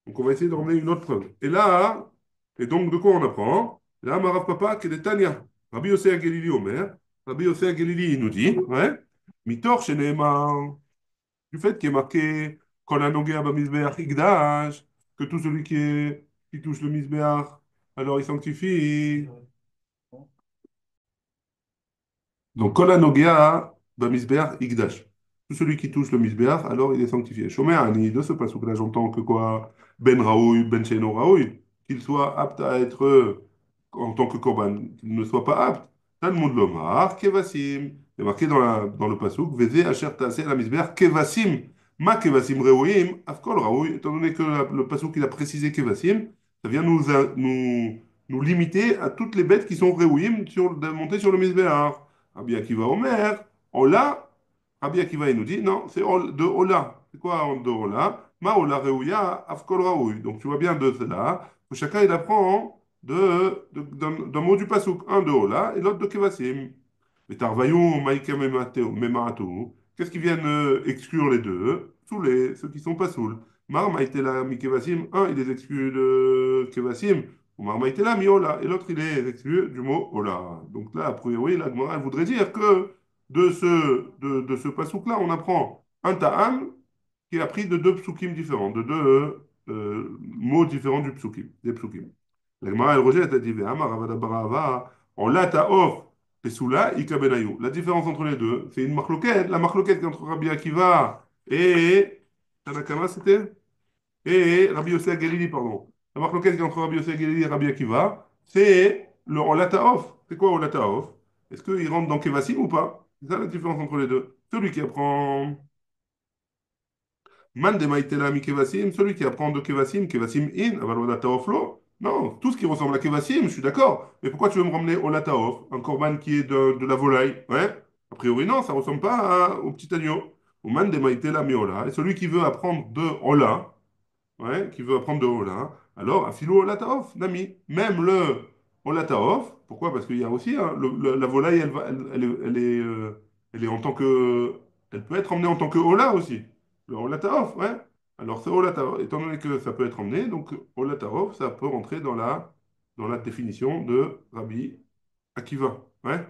[SPEAKER 2] Donc, on va essayer de ramener une autre preuve. Et là, et donc, de quoi on apprend? Là, Marav Papa, qui est Tanya. Rabbi Yosef Agelili Omer. Rabbi Yosef Agelili, il nous dit, ouais? Mitor sheneemar. Du fait qu'il est marqué Kol hanogea bamizbeach igdash, que tout celui qui touche le misbeach, alors il sanctifie. Donc, Kol hanogea bamizbeach igdash. Tout celui qui touche le misbeach, alors il est sanctifié. Shomer ani, de ce passage là j'entends que quoi? Ben raoui, ben sheino raoui, qu'il soit apte à être en tant que korban, qu'il ne soit pas apte. Talmud lomar, kevasim. C'est marqué dans le pasuk, veze asher taase la misbeach kevasim. Ma kevasim reoim, afkol raoui. Étant donné que le pasuk il a précisé kevasim, ça vient nous limiter à toutes les bêtes qui sont reoim de monter sur le misbeach. Rabbi Akiva Omer, Ola, Rabbi Akiva il nous dit, non, c'est de Ola. C'est quoi de Ola? Maola Reuya, Afkol Raoui. Donc tu vois bien de cela, que chacun il apprend d'un mot du Pasuk, un de Ola et l'autre de Kevasim. Mais Tarvayon, Maïka Memaatou, qu'est-ce qui viennent exclure les deux? Saoulés, ceux qui sont pas saouls. Mar Maïtela mi Kevasim, un il les exclut de Kevasim, ou Mar Maïtela mi Ola, et l'autre il les exclut du mot Ola. Donc là, a priori, la Gemara elle voudrait dire que de ce Pasuk-là, on apprend un Ta'am qui a pris de deux psukim différents, de deux mots différents du psukim, des psukim. La Gemara, elle rejette, elle dit, Ve'amar avada barava, on l'a ta'of, pesula, ika benayu. La différence entre les deux, c'est une marloquette. La marloquette entre Rabbi Akiva et Tanakama, c'était? Et Rabbi Yossi Galili, pardon. La marloquette entre Rabbi Yossi Galili et Rabbi Akiva, c'est le on l'a ta'of. C'est quoi on l'a ta'of? Est-ce qu'il rentre dans Kevasim ou pas? C'est ça la différence entre les deux. Celui qui apprend. Man de Maïtela mi Kevasim, celui qui apprend de Kevasim, Kevasim in, avalodata oflo. Non, tout ce qui ressemble à Kevasim, je suis d'accord. Mais pourquoi tu veux me ramener au Lataof, un corban qui est de la volaille? Ouais. A priori, non, ça ressemble pas au petit agneau. Ou man de Maïtela mi Ola. Et celui qui veut apprendre de Ola, ouais, qui veut apprendre de Ola, alors, Afilo Olataof, Nami. Même le Olataof, pourquoi? Parce qu'il y a aussi, hein, la volaille, elle est en tant que. Elle peut être emmenée en tant que Ola aussi. Le Olataof, ouais. Alors, c'est Olataof. Étant donné que ça peut être emmené, donc Olataof, ça peut rentrer dans la définition de Rabbi Akiva. Ouais,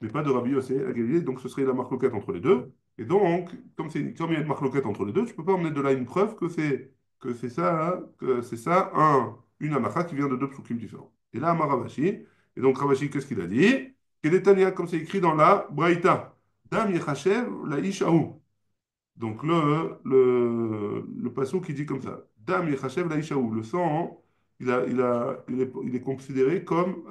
[SPEAKER 2] mais pas de Rabbi Yossé à Galilée, donc ce serait la marloquette entre les deux. Et donc, comme il y a une marloquette entre les deux, tu ne peux pas emmener de là une preuve que c'est ça, hein, que c'est ça, une halakha qui vient de deux psukim différents. Et là, Amar Ravashi, et donc Ravashi, qu'est-ce qu'il a dit? Kedetania, comme c'est écrit dans la Braïta, Dam Yechachev la Ishaou. Donc le passage qui dit comme ça, Dam Yechachev la Ishaou, le sang, il est considéré comme,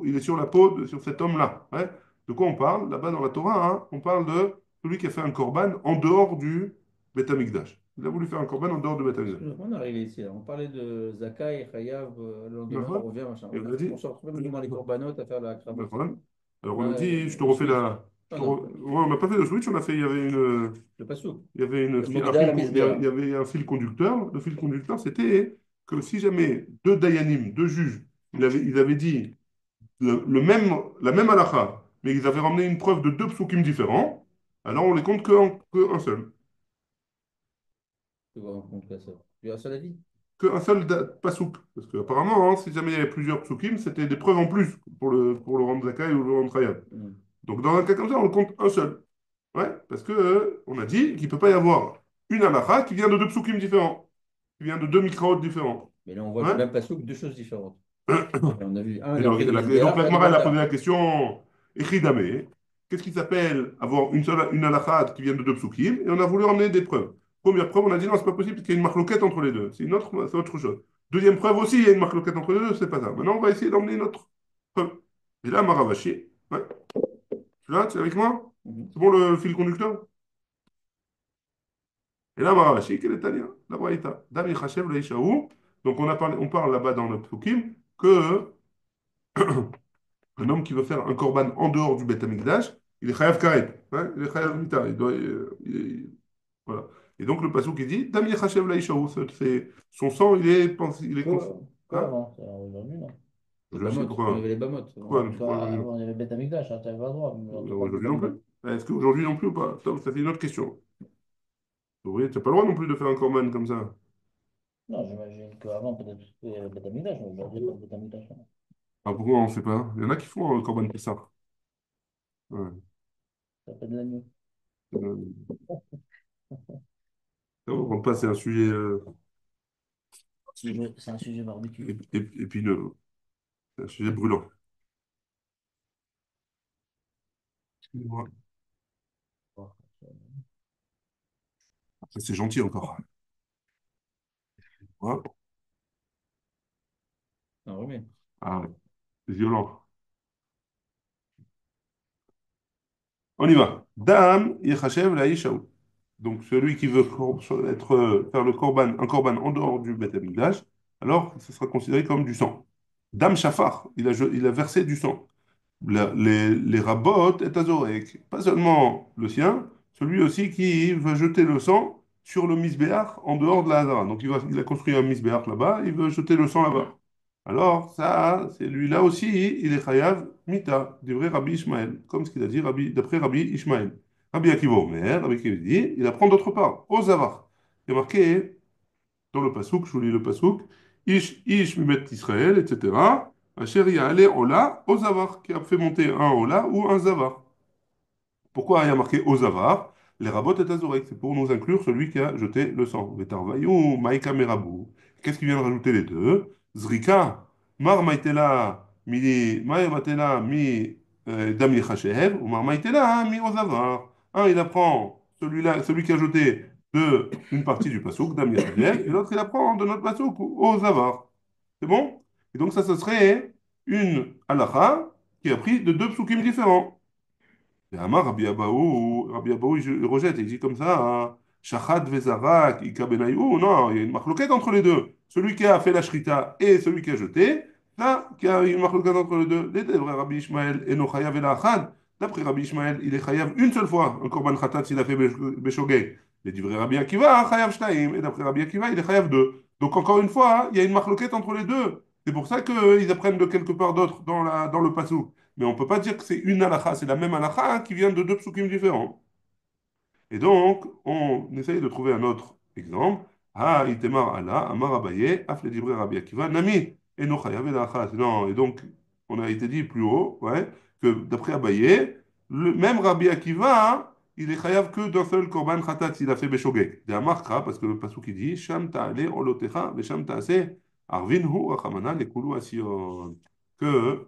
[SPEAKER 2] il est sur la peau, sur cet homme-là. Ouais. De quoi on parle? Là-bas dans la Torah, hein, on parle de celui qui a fait un korban en dehors du Beth Amikdash. Il a voulu faire un korban en dehors du Beth Amikdash.
[SPEAKER 3] On est arrivé ici, là. On parlait de Zakai, Chayav, le lendemain, on
[SPEAKER 2] D'accord.
[SPEAKER 3] revient, machin.
[SPEAKER 2] Et on a dit,
[SPEAKER 3] On se retrouve même dans les corbanotes à faire la
[SPEAKER 2] ben,
[SPEAKER 3] cravate.
[SPEAKER 2] voilà. Alors
[SPEAKER 3] On
[SPEAKER 2] on a
[SPEAKER 3] a
[SPEAKER 2] dit, je te
[SPEAKER 3] le
[SPEAKER 2] refais
[SPEAKER 3] switch.
[SPEAKER 2] la.
[SPEAKER 3] Non, non,
[SPEAKER 2] Ouais, on n'a pas fait le switch, on a fait,
[SPEAKER 3] le Passouk.
[SPEAKER 2] il y avait
[SPEAKER 3] Le Migdal à
[SPEAKER 2] il
[SPEAKER 3] Mizbeach.
[SPEAKER 2] y avait un fil conducteur. Le fil conducteur, c'était que si jamais deux dayanim, deux juges, ils avaient dit la même halakha, mais ils avaient ramené une preuve de deux psukim différents, alors on les compte que un seul.
[SPEAKER 3] Tu vois, on compte ça. Tu as ça la vie?
[SPEAKER 2] Qu'un seul pasuk. Parce qu'apparemment, hein, si jamais il y avait plusieurs psukim, c'était des preuves en plus pour le rendre zakai ou le rendre khayab.
[SPEAKER 3] Hmm.
[SPEAKER 2] Donc dans un cas comme ça, on le compte un seul. Ouais, parce que on a dit qu'il ne peut pas y avoir une halakha qui vient de deux psukim différents, qui vient de deux mikraot différents.
[SPEAKER 3] Mais là, on voit que le
[SPEAKER 2] Ouais.
[SPEAKER 3] même Passouk, deux choses différentes. Et on a vu, un,
[SPEAKER 2] Et
[SPEAKER 3] il est
[SPEAKER 2] donc,
[SPEAKER 3] appris de
[SPEAKER 2] et donc
[SPEAKER 3] Mizbeach,
[SPEAKER 2] la
[SPEAKER 3] un de
[SPEAKER 2] Gemara, elle a posé
[SPEAKER 3] Bata.
[SPEAKER 2] la question, Echidame, qu'est-ce qui s'appelle avoir une halakha qui vient de deux psukim? Et on a voulu emmener des preuves. Première preuve, on a dit non, c'est pas possible parce qu'il y a une marloquette entre les deux. C'est autre chose. Deuxième preuve aussi, il y a une marloquette entre les deux, c'est pas ça. Maintenant, on va essayer d'emmener une autre preuve. Et là, Maravachi, ouais. Tu es avec moi?
[SPEAKER 3] Mhm.
[SPEAKER 2] C'est bon le fil conducteur? Et là, Maravachi, quel est Tania? La Braïta. Dami Chachev, la Ishaou. Donc, on parle là-bas dans le psukim que un homme qui veut faire un korban en dehors du Beth Amikdash, il est chayav karet, hein, il est chayav mita, voilà. Et donc le passage qui dit, Dam yechachev laishaou, c'est son sang, il est hein?
[SPEAKER 1] Avant, c'est aujourd'hui, non.
[SPEAKER 3] Les
[SPEAKER 2] Je sais
[SPEAKER 3] Bamotes, quand il y
[SPEAKER 2] pourquoi,
[SPEAKER 3] avait les Bamotes.
[SPEAKER 2] pourquoi, pourquoi
[SPEAKER 1] Bah,
[SPEAKER 2] aujourd'hui,
[SPEAKER 1] avant, il y avait Beth Amikdash, hein, t'avais pas le droit, mais on te parle du
[SPEAKER 2] aujourd'hui non plus?
[SPEAKER 1] Bamidbar.
[SPEAKER 2] Est-ce qu'aujourd'hui non plus ou pas? Ça, c'est une autre question. Oui, tu n'as pas le droit non plus de faire un korban comme ça.
[SPEAKER 1] Non, j'imagine qu'avant, peut-être qu'il y avait Beth Amikdash, mais aujourd'hui, il n'y a pas de Beth Amikdash, hein.
[SPEAKER 2] Ah, pourquoi on ne fait pas? Il y en a qui font un korban Pessah. Ouais.
[SPEAKER 1] Ça fait de l'agneau.
[SPEAKER 2] Euh, on rentre pas, c'est un sujet
[SPEAKER 1] C'est un sujet barbecue.
[SPEAKER 2] épineux, c'est un sujet brûlant. Excuse-moi. C'est gentil encore. Ouais.
[SPEAKER 3] Non, remets.
[SPEAKER 2] Ah, ouais. C'est violent. On y va. Dam yechachev la ishaou. Donc celui qui veut faire le korban, un korban en dehors du Beth Amikdash, alors ce sera considéré comme du sang. Dam shafar, il a versé du sang. Les rabbot et azorek. Pas seulement le sien, celui aussi qui veut jeter le sang, sur le misbéach en dehors de la Hazara. Donc il a construit un misbéach là-bas, il veut jeter le sang là-bas. Alors, ça, c'est lui-là aussi, il est chayav mita, du vrai Rabbi Ishmael, comme ce qu'il a dit d'après Rabbi Ishmael. Rabbi Akiva Omer, Rabbi Akiva dit, il apprend d'autre part, au Zavar. Il y a marqué dans le Passouk, je vous lis le Passouk, Ish Mibet Israël, etc. Asher Ya'ale Ola, au Zavar, qui a fait monter un Ola ou un Zavar. Pourquoi il y a marqué aux avars? Les rabots et azorek, c'est pour nous inclure celui qui a jeté le sang. Vetarvayu, maïka merabou. Qu'est-ce qui vient de rajouter les deux? Zrika, mar maïtela, mi, maïmatela, mi, dam yechashev, ou mar maïtela, mi aux avars. Un, il apprend celui-là, celui qui a jeté de une partie du pasouk, dam yechashev, et l'autre, il apprend de notre pasouk, aux avars. C'est bon? Et donc ça, ce serait une halakha qui a pris de deux psukim différents. Et Amar, Rabbi Abaou, il rejette, il dit comme ça, hein, Shachat Vezarak, Ika Benayou, non, il y a une marloquette entre les deux. Celui qui a fait la shrita et celui qui a jeté, là, il y a une marloquette entre les deux. Les vrai Rabbi Ishmael, Eno Chayav El Achad. D'après Rabbi Ishmael, il est Chayav une seule fois, un korban khatat s'il a fait Beshogeg. Les vrai Rabbi Akiva, Chayav Shtaim, et d'après Rabbi Akiva, il est Chayav deux. Donc encore une fois, il y a une marloquette entre les deux. C'est pour ça qu'ils apprennent de quelque part d'autre dans le passou. Mais on ne peut pas dire que c'est une halakha, c'est la même halakha qui vient de deux psukim différents. Et donc, on essaye de trouver un autre exemple. Ah, itemar Allah, amar Abaye, afle dibre Rabbi Akiva, nami, eno chayav elachat. Non, et donc, on a été dit plus haut, ouais, que d'après Abaye, le même Rabbi Akiva, hein, il est chayav que d'un seul korban khatat s'il a fait beshogeg. De amarkra, parce que le passou qui dit, sham ta'ale olotecha, vesham ta'ase, arvinhu rachamana lekulu asion. Que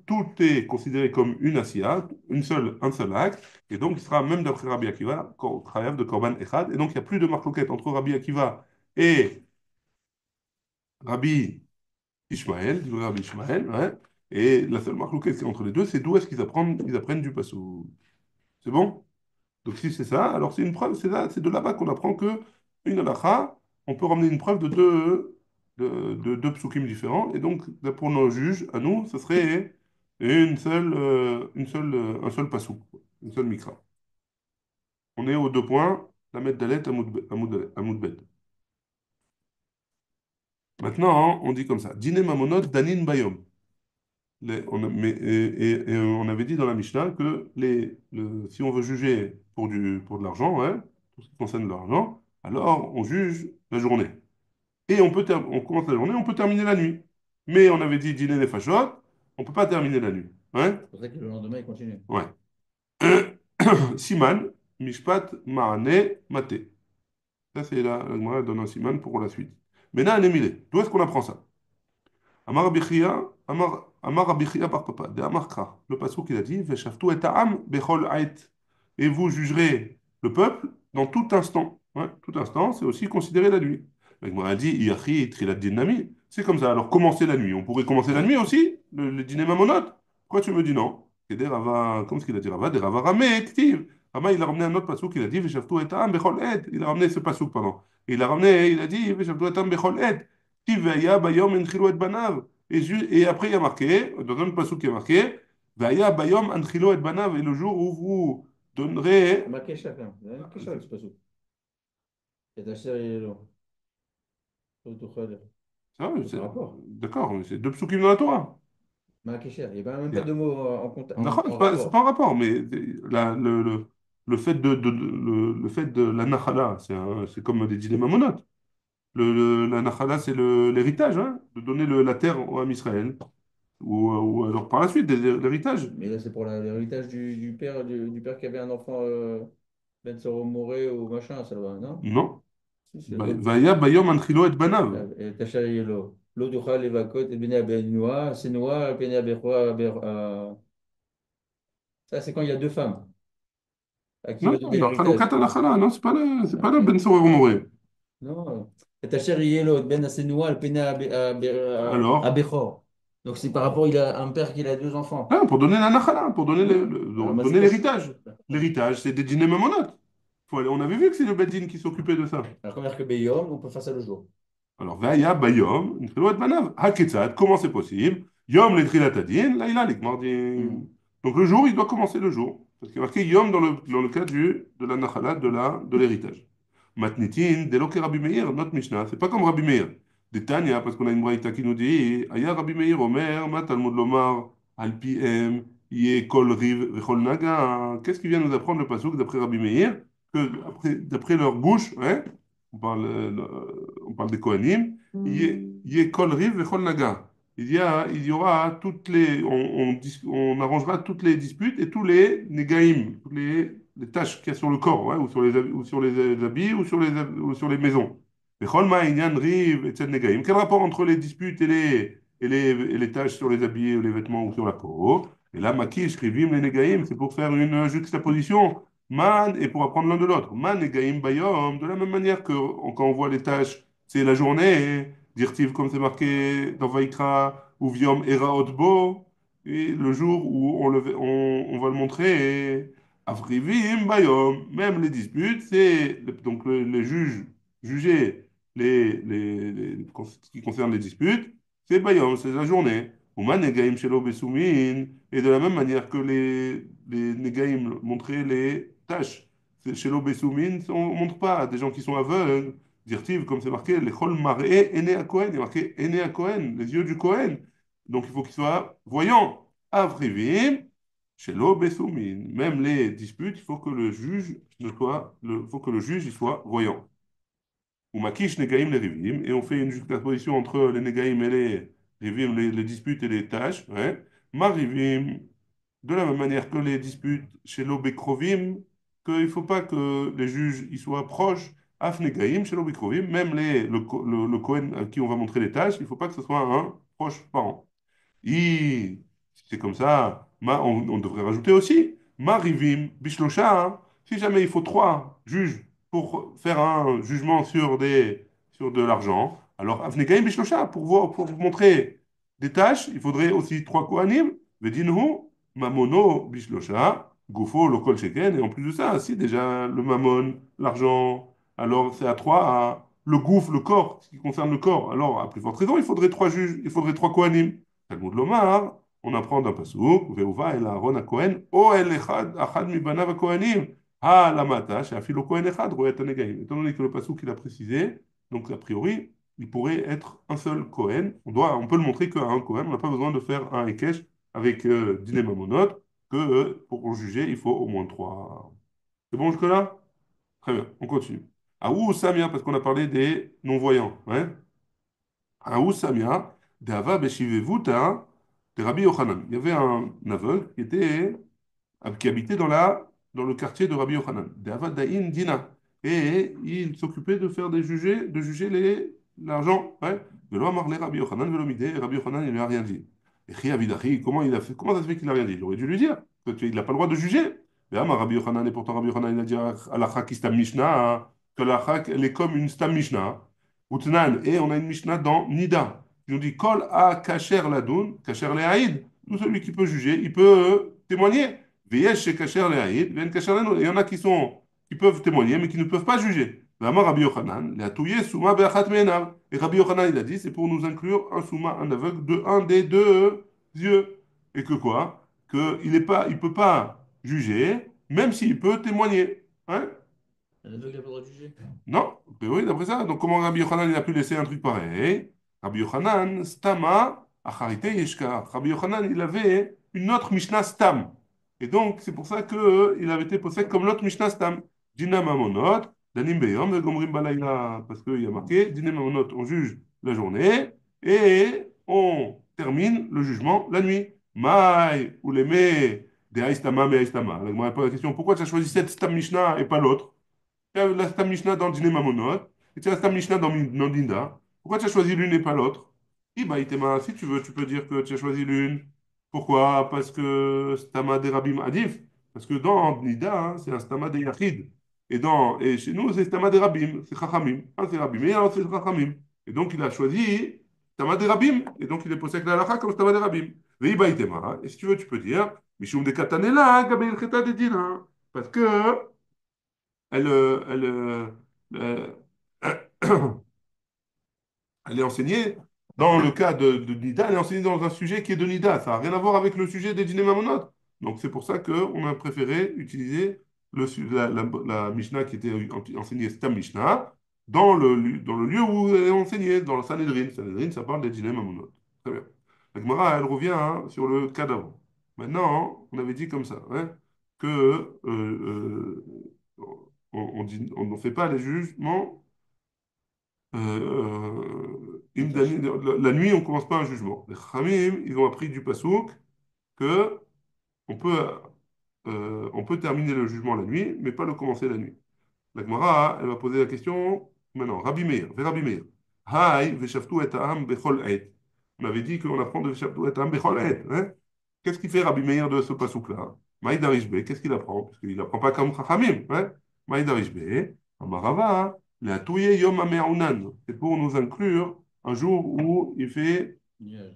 [SPEAKER 2] tout est considéré comme une asiya, un seul acte, et donc il sera même d'après Rabbi Akiva, Chayav de Korban Echad, et donc il n'y a plus de marloquette entre Rabbi Akiva et Rabbi Ishmael, du vrai Rabbi Ishmael, ouais, et la seule marloquette qui est entre les deux, c'est d'où est-ce qu'ils apprennent du passou. C'est bon? Donc si c'est ça, alors c'est une preuve, c'est de là-bas qu'on apprend que une halakha, on peut ramener une preuve de deux psukim différents, et donc pour nos juges, à nous, ce serait un seul passouk, une seule mikra. On est aux deux points, la Dalet, Amoud Bet. Maintenant, hein, on dit comme ça, Dine Mamonot, Danin Bayom. Et on avait dit dans la Mishnah que si on veut juger pour de l'argent, ouais, tout ce qui concerne l'argent, alors on juge la journée. Et on commence la journée, on peut terminer la nuit. Mais on avait dit dîner les fachot, on ne peut pas terminer la nuit. Ouais?
[SPEAKER 3] C'est pour ça que le lendemain, il continue.
[SPEAKER 2] Ouais. Siman, Mishpat, Maane, Maté. Ça, c'est la Gemara donne un siman pour la suite. Maintenant, Anémilé. D'où est-ce qu'on apprend ça? Amar Abichia, Amar Abichia par papa, de Amar Kra. Le passouk il a dit, Veshaftu et Ta'am, Bechol Ait. Et vous jugerez le peuple dans tout instant. Ouais, tout instant, c'est aussi considéré la nuit. La Gemara a dit, Iachi, Trilat Dinami. C'est comme ça. Alors, commencer la nuit. On pourrait commencer la nuit aussi, le dîner mamonot. Pourquoi tu me dis non? Et des Rava, comme ce qu'il a dit Rava, des Rava Ramé, Ktiv. Rama, il a ramené un autre passouk, il a dit, Veshaftu et Ta'am, Bechol Ait. Il a ramené ce passouk, pardon. Et il a ramené, il a dit, Veshaftu et Ta'am, Bechol Ait. Vaya bayom enchilo et banav. Et après, il y a marqué, dans un passage qui est marqué, Vaya bayom enchilo et banav. Et le jour où vous donnerez.
[SPEAKER 3] Ma chacun. Qu'est-ce que c'est pas Et ta chérie,
[SPEAKER 2] Ça,
[SPEAKER 3] aucun rapport.
[SPEAKER 2] d'accord, mais c'est deux psukim dans la Torah.
[SPEAKER 3] Ma il n'y a même
[SPEAKER 2] Il y
[SPEAKER 3] pas
[SPEAKER 2] a-
[SPEAKER 3] de mots en, contact,
[SPEAKER 2] D'accord,
[SPEAKER 3] en
[SPEAKER 2] c'est pas
[SPEAKER 3] rapport.
[SPEAKER 2] un rapport, mais le fait le fait de la nachala, c'est comme des dilemmes monotes. La nachala, c'est l'héritage, hein, de donner la terre à Israël. Ou alors par la suite, l'héritage.
[SPEAKER 3] Mais là, c'est pour l'héritage du père qui avait un enfant, Ben Moré ou machin, ça va, non?
[SPEAKER 2] Non.
[SPEAKER 3] Si, c'est l'autre.
[SPEAKER 2] Vaya bayom anchilo et banav.
[SPEAKER 3] תשאיר לו. לא תוכל לבכות את בני הבנועה, שנואה, בני הבכורה, ça c'est quand il y a deux femmes à qui il
[SPEAKER 2] Non,
[SPEAKER 3] va
[SPEAKER 2] non,
[SPEAKER 3] donner
[SPEAKER 2] il y a
[SPEAKER 3] l'héritage.
[SPEAKER 2] Chaloukat Alachala, non, c'est pas
[SPEAKER 3] Ah,
[SPEAKER 2] la
[SPEAKER 3] si.
[SPEAKER 2] Ben Soror Moré.
[SPEAKER 3] Non. Et תשאיר לו את בן השנואה, le pene
[SPEAKER 2] Alors,
[SPEAKER 3] הבכור. Donc c'est par rapport, il a un père qui a deux enfants.
[SPEAKER 2] pour donner la Nachala, pour donner
[SPEAKER 3] Oui. Alors, moi, c'est
[SPEAKER 2] donner
[SPEAKER 3] pas ça.
[SPEAKER 2] l'héritage. L'héritage, c'est des dîners mamonotes. On avait vu que c'est le Bedin qui s'occupait de ça.
[SPEAKER 3] Alors, comme il y a que Beyom, on peut faire ça le jour.
[SPEAKER 2] Alors, Vaya Bayom, Nchilo et Banav. Haketzad, comment c'est possible? Yom l'Etrilat Adin, Laïla Likmardin.
[SPEAKER 3] Hmm.
[SPEAKER 2] Donc le jour, il doit commencer le jour. Parce qu'il y a marqué Yom dans le cas de la Nachala, de l'héritage. Matnitin, Delo que Rabbi Meir, notre Mishnah, c'est pas comme Rabbi Meir. Des Tanya, parce qu'on a une braïta qui nous dit, Aya Rabbi Meir Omer, Ma Talmud Lomar, Al Piem, Yé Kol Riv, Vechol Naga. Qu'est-ce qui vient nous apprendre le pasuk d'après Rabbi Meir? Que d'après leur bouche, ouais, on parle des Kohanim, Yé Kol Riv, Vechol Naga. Il y aura toutes les, on arrangera toutes les disputes et tous les négaïm, toutes les tâches qu'il y a sur le corps, ouais, ou sur les habits, ou sur les maisons. Bechol ma'inyan riv, etc. négaïm. Quel rapport entre les disputes et les tâches sur les habits, ou les vêtements ou sur la peau? Et là, makish, rivim, les négaïm, c'est pour faire une juxtaposition. Man, et pour apprendre l'un de l'autre. Man, négaïm, bayom, de la même manière que quand on voit les tâches, c'est la journée. Dirtiv, comme c'est marqué dans Vaikra, ou Viom Era Otbo, et le jour où on va le montrer, et Avrivim Bayom, même les disputes, c'est donc les juges, juger ce qui concerne les disputes, c'est Bayom, c'est la journée. Ouman Negaim Shelo Besoumin, et de la même manière que les Negaim montraient les tâches, Shelo Besoumin, on ne montre pas à des gens qui sont aveugles. Dirtiv, comme c'est marqué, les chol maré aîné à Cohen, il est marqué aîné à Cohen, les yeux du Cohen. Donc il faut qu'il soit voyant. Avrivim, shelo besoumin. Même les disputes, il faut que le juge faut que le juge il soit voyant. Ou makish negaim les rivim, et on fait une juxtaposition entre les negaim et les rivim, les disputes et les tâches. Ouais. Marivim, de la même manière que les disputes chez l'Obekrovim, qu'il ne faut pas que les juges y soient proches. Afnegaïm, chez l'Obekrovim, même le Cohen à qui on va montrer les tâches, il ne faut pas que ce soit un proche parent. Si c'est comme ça, on devrait rajouter aussi Marivim, Bishlosha, hein. Si jamais il faut trois juges pour faire un jugement sur de l'argent, alors Avnegaim Bishlosha, pour vous montrer des tâches, il faudrait aussi trois Kohanim, Vedinhu, Mamono Bishlosha, Gufo, Lokol Sheken, et en plus de ça, si déjà le Mammon, l'argent, alors c'est à trois, le gouffre, le corps, ce qui concerne le corps, alors à plus forte raison, il faudrait trois juges, il faudrait trois Kohanim. Talmud Lomar, on apprend d'un pasuk, Veuva el Aaron Cohen, O el Achad mi banav Kohanim, Ha lamata, she'afilo Kohen Echad, roet hanegaim. Étant donné que le pasuk il a précisé, donc a priori, il pourrait être un seul Kohen. On peut le montrer qu'à un Kohen, on n'a pas besoin de faire un Hekesh avec Diné Mamonot, que pour juger, il faut au moins trois. C'est bon jusque-là? Très bien, on continue. Ah ou Samia, parce qu'on a parlé des non-voyants. Hein? Aou Samia, de Hava Beshivevuta, de Rabbi Yochanan. Il y avait un aveugle qui habitait dans le quartier de Rabbi Yochanan, de Hava Daïn Dina. Et il s'occupait de juger l'argent. Ouais. De l'homme marlé Rabbi Yochanan, velomidé, et Rabbi Yochanan, il ne lui a rien dit. Et Chi Avidachi, comment ça se fait qu'il n'a rien dit? Il aurait dû lui dire qu'il n'a pas le droit de juger. Et Rabbi Yochanan, et pourtant Rabbi Yochanan, il a dit à la Chak Stam Mishnah, que la Chak, elle est comme une Stam Mishnah. Utnan, et on a une Mishnah dans Nida. Ils nous dit Kol a kacher ladoun, kacher lehaïd. Tout celui qui peut juger, il peut témoigner. Veyesh chez kacher lehaïd, vien kacher ladoun. Il y en a qui peuvent témoigner, mais qui ne peuvent pas juger. V'amar Rabbi Yochanan, lehatouye souma be'achat me'enav. Et Rabbi Yochanan, il a dit, c'est pour nous inclure un souma, un aveugle, de un des deux yeux. Et que quoi? Il peut pas juger, même s'il peut témoigner. Hein?
[SPEAKER 1] L'aveugle n'a pas le droit de juger.
[SPEAKER 2] Non, mais oui, d'après ça. Donc, comment Rabbi Yochanan il a pu laisser un truc pareil? Rabbi Yochanan, Stama, Acharite Yeshka. Rabbi Yochanan, il avait une autre Mishnah Stam. Et donc, c'est pour ça qu'il avait été posé comme l'autre Mishnah Stam. Dina Mamonot, Danim Beyom, Gomrim Balayla. Parce qu'il y a marqué, Dina Mamonot, on juge la journée et on termine le jugement la nuit. Maï, ou les de Aïstama, mais Aïstama. Alors, il pose la question, pourquoi tu as choisi cette Stam Mishnah et pas l'autre? Tu as la Stam Mishnah dans le Dîner Mamonot, et tu as la Stam Mishnah dans Dinda. Pourquoi tu as choisi l'une et pas l'autre? Itema, si tu veux, tu peux dire que tu as choisi l'une. Pourquoi? Parce que Stama de Rabim Adif. Parce que dans Nida, hein, c'est un Stama de Yachid. Et chez nous, c'est Stama de Rabim, c'est Chachamim. Un c'est Rabim, et un c'est Chachamim. Et donc, il a choisi Stama de Rabim. Et donc, il est posé avec la halakha comme Stama de Rabim. Itema, et si tu veux, tu peux dire, Mishum de Katanela, Gabel Cheta de Dina. Parce que elle, euh, elle est enseignée, dans le cas de Nida, elle est enseignée dans un sujet qui est de Nida. Ça n'a rien à voir avec le sujet des dîners mamonot. Donc c'est pour ça qu'on a préféré utiliser la Mishnah qui était enseignée, c'était Mishnah, dans le lieu où elle est enseignée, dans le Sanhedrin. Sanhedrin, ça parle des dîners mamonot. Très bien. La Gemara, elle revient hein, sur le cas d'avant. Maintenant, on avait dit comme ça, hein, que on ne fait pas les jugements. La nuit, on ne commence pas un jugement. Les Khamim, ils ont appris du Passouk que on peut, on peut terminer le jugement la nuit, mais pas le commencer la nuit. La Gemara, elle va poser la question maintenant. Rabbi Meir, ve Rabbi Meir. Hai, veshaftu et ha'am bechol et. On avait dit qu'on apprend de veshaftu et ha'am bechol et. Hein? Qu'est-ce qu'il fait Rabbi Meir de ce passouk-là? Maïd Arishbe, qu'est-ce qu'il apprend? Parce qu'il n'apprend pas comme Chachamim. Hein? Maïd Arishbe, Amarava, la touye yom ame'aunan. C'est pour nous inclure un jour où il fait
[SPEAKER 3] Nuage.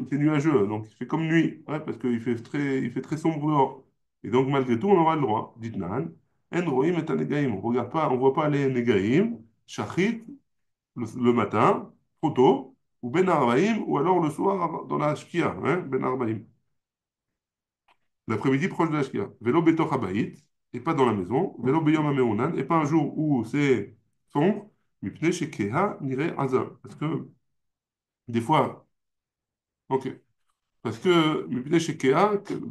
[SPEAKER 2] c'est nuageux, donc il fait comme nuit, ouais, parce il fait très sombre dehors. Et donc malgré tout, on aura le droit. Dites Nan, En roim et negaim. On regarde pas, on voit pas les negaim, shachit, le matin, trop tôt, ou ben arbaim, ou alors le soir dans la shkia, hein, ben arbaim. L'après-midi proche de la shkia. Vélo betoch habayit, et pas dans la maison. Vélo beyom ameonan, et pas un jour où c'est sombre, mipne shekeha nire azar. Parce que des fois, ok. Parce que,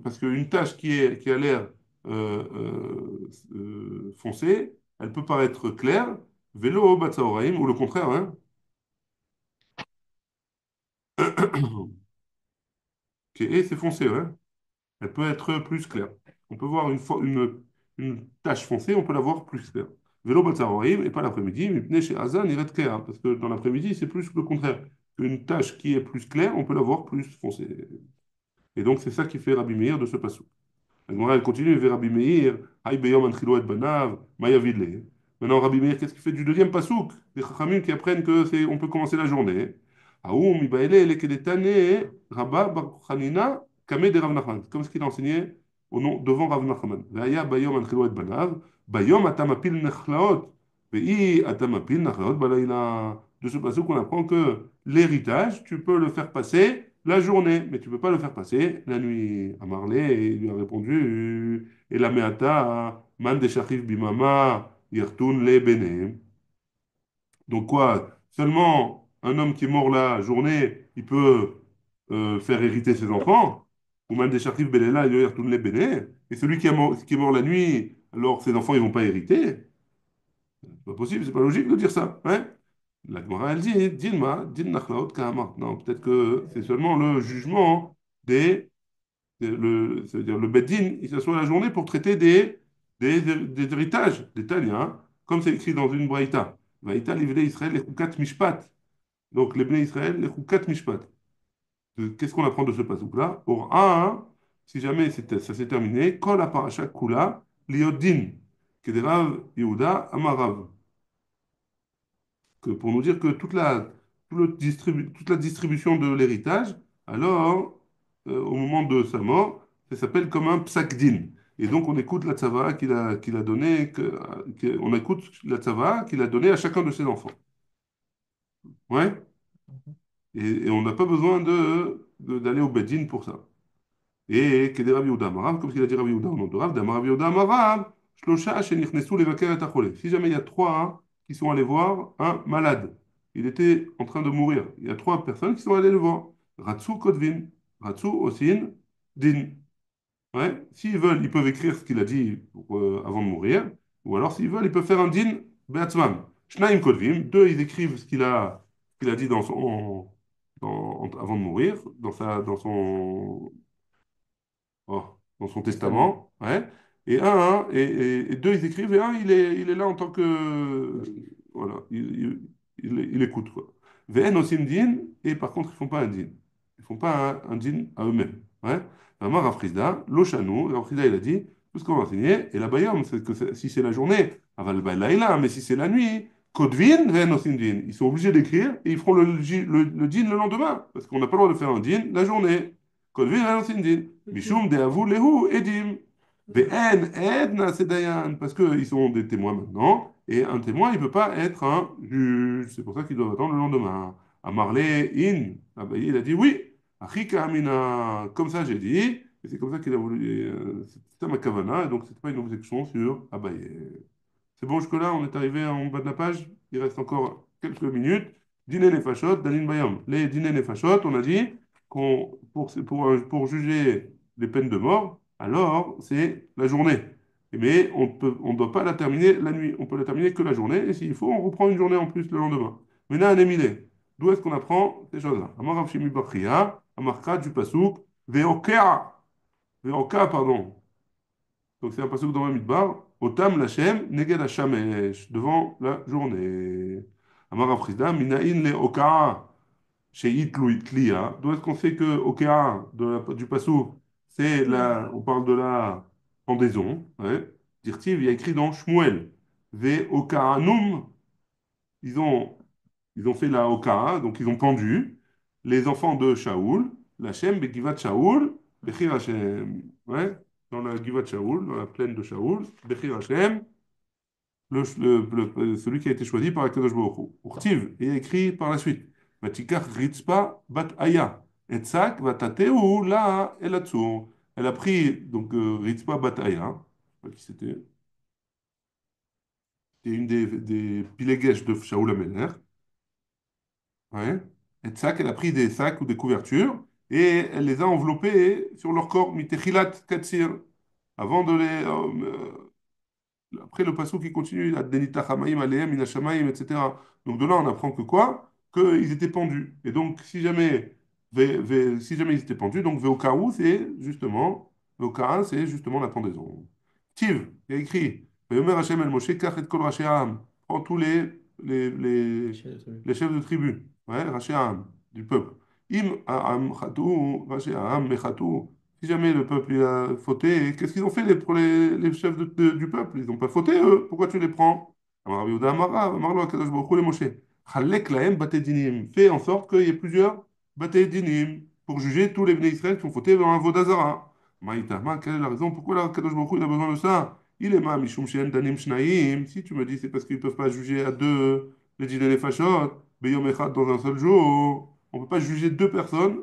[SPEAKER 2] parce qu'une tâche qui a l'air foncée, elle peut paraître claire, vélo, batsaoraim, ou le contraire, hein. Et c'est foncé, ouais. Elle peut être plus claire. On peut voir une tache foncée, on peut la voir plus claire. Vélo, batsaoraim, et pas l'après-midi, mais pnei chez Hazan, irait clair, parce que dans l'après-midi, c'est plus le contraire. Une tache qui est plus claire, on peut la voir plus foncée. Et donc, c'est ça qui fait Rabbi Meir de ce passage. La Gemara, elle continue, vers Rabbi Meir, Haï beyom anchilo et banav, mayavidle. Maintenant, Rabbi Meir, qu'est-ce qu'il fait du deuxième pasouk? Les Chachamim qui apprennent on peut commencer la journée. Aoum, ibaele, lekedetane, Rabba, bar Chanina, kame de Rav Nachman. Comme ce qu'il a enseigné devant Rav Nachman. Veaya bayom anchilo et banav, bayom atamapil nechlaot, vei atamapil nechlaot balayla. De ce pasouk, on apprend que l'héritage, tu peux le faire passer la journée, mais tu ne peux pas le faire passer la nuit. À Marley, il lui a répondu, et la meata, man de shachif bimama, yirtun le benem. Donc quoi, seulement un homme qui est mort la journée, il peut faire hériter ses enfants, ou man de shachif belela, yirtun le benem. Et celui qui est mort la nuit, alors ses enfants, ils ne vont pas hériter. C'est pas possible, c'est pas logique de dire ça. Hein. La Gemara, elle dit, Dilma, din nachlaot kama. Non, peut-être que c'est seulement le jugement c'est-à-dire le Beddin, il s'assoit la journée pour traiter des héritages, des Tanya, hein, comme c'est écrit dans une Braïta. Braïta, livre Israël, les Choukat Mishpat. Donc, les Bnei Israël, les Choukat Mishpat. Qu'est-ce qu'on apprend de ce passage-là? Pour un, si jamais ça s'est terminé, Kol parasha kula liodin, kederav Yehuda amarav. Pour nous dire que toute la distribution de l'héritage, alors, au moment de sa mort, ça s'appelle comme un psak-din. Et donc, on écoute la tzava qu'il a donné, on écoute la tzava qu'il a donné à chacun de ses enfants. Ouais? Et on n'a pas besoin d'aller au Bedin pour ça. Et Keder Rabbi Yehuda Amarav, comme ce qu'il a dit Rabbi Yehuda au nom de Rav, d'Amar Rabbi Yehuda Amarav, Shlosha Shenichnesu Levaker et Achole. Si jamais il y a trois hein, qui sont allés voir un malade, il était en train de mourir. Il y a trois personnes qui sont allées le voir. Ratsu Kotvin, Ratsu Osin, Din. Ouais. S'ils veulent, ils peuvent écrire ce qu'il a dit avant de mourir. Ou alors, s'ils veulent, ils peuvent faire un Din Beatzman. Shnaim Kotvim, deux, ils écrivent ce qu'il a dit avant de mourir, dans son oh, dans son
[SPEAKER 3] Testament.
[SPEAKER 2] testament, ouais. Et et deux, ils écrivent, et un, il est là en tant que, voilà, il écoute, quoi. V'en aussi din, et par contre, ils font pas un din. Ils font pas un din à eux-mêmes, ouais. Vraiment, Rafrizda, Lochanou, Rafrizda, il a dit, tout ce qu'on va enseigner, et la bayom, c'est que si c'est la journée, aval laïla, mais si c'est la nuit, Kodvin, v'en aussi din. Ils sont obligés d'écrire, et ils feront le din le lendemain, parce qu'on n'a pas le droit de faire un din la journée. כותבים לנו סינדין, משום דאבו להו עדים, ואין עד נעשה דיין, parce qu'ils sont des témoins maintenant, et un témoin, il ne peut pas être un juge, c'est pour ça qu'ils doivent attendre le lendemain. Amarle in, ah ben, il a dit oui, achika amina, comme ça j'ai dit, Et c'est comme ça qu'il a voulu. C'est ça ma kavana, et donc c'est pas une objection sur Abaye. C'est bon, jusque-là, on est arrivé en bas de la page. Il reste encore quelques minutes. Dîner les fachot, Daline Bayam. Les dîner les fachot, on a dit qu'on pour juger les peines de mort, alors c'est la journée. Mais on ne doit pas la terminer la nuit. On peut la terminer que la journée. Et s'il faut, on reprend une journée en plus le lendemain. Maintenant, un émilé. D'où est-ce qu'on apprend ces choses-là? Amar Rav Shimi Bachria, Amarka du Pasouk, Veoka. Veoka, pardon. Donc c'est un passage dans le Midbar. Otam Lachem, Neged Hashamesh, devant la journée. Amar Afrizda, Minaïn le Okaa, Sheit Tlia. D'où est-ce qu'on sait que Okaa, du passou, c'est la, on parle de la pendaison. Ouais. Dirtiv, il y a écrit dans Shmuel. Ve Okaanum, ils ont, ils ont fait la Okaa, donc ils ont pendu les enfants de Shaoul, l'Hachem, Begivat Shaoul, Bechir Hashem. Ouais, dans la Givat Shaoul, dans la plaine de Shaoul, Bechir Hashem, celui qui a été choisi par Akadosh Baruch Hu. Urtiv, et il y a écrit par la suite, Vatikach Ritzpa Bat Aya, Etzak Vatateu La Elatsur. Elle a pris donc Ritzpa Bat Aya, je sais pas qui c'était, c'était une des pilégesh de Shaoul Améler. Ouais. Et Tzak, elle a pris des sacs ou des couvertures et elle les a enveloppés sur leur corps, mitechilat katsir, avant de les. Après, le passage qui continue, Addenita Chamaim, Aleem, Inashamaim, etc. Donc de là, on apprend que quoi? Qu'ils étaient pendus. Et donc, si jamais ils étaient pendus, donc Veokaou, c'est justement la pendaison. Tiv, il y a écrit, Vayomer Hashem el Moshe, Kach et Kol Rashi Ha'am. Prends tous
[SPEAKER 1] Chez les trucs.
[SPEAKER 2] les chefs de tribu, ouais, Rashi Ha'am, du peuple. Im Ha'am Chatou, Rashi Ha'am Mechatou. Si jamais le peuple il a fauté, qu'est-ce qu'ils ont fait pour les chefs du peuple? Ils n'ont pas fauté, eux. Pourquoi tu les prends? Amar Rabbi Yehuda Amar Rav, Amar lo HaKadosh Baruch Hu le Moshe. Chalek lahem batei dinim. Fais en sorte qu'il y ait plusieurs batei dinim pour juger tous les Bnei Israël qui ont fauté dans un vodazara. Maïta, quelle est la raison? Pourquoi là, HaKadosh Baruch Hu, il a besoin de ça? Il est ma mishum she'en danim shnaim. Si tu me dis c'est parce qu'ils ne peuvent pas juger à deux les dîners les fachot, beyom echad dans un seul jour. On ne peut pas juger deux personnes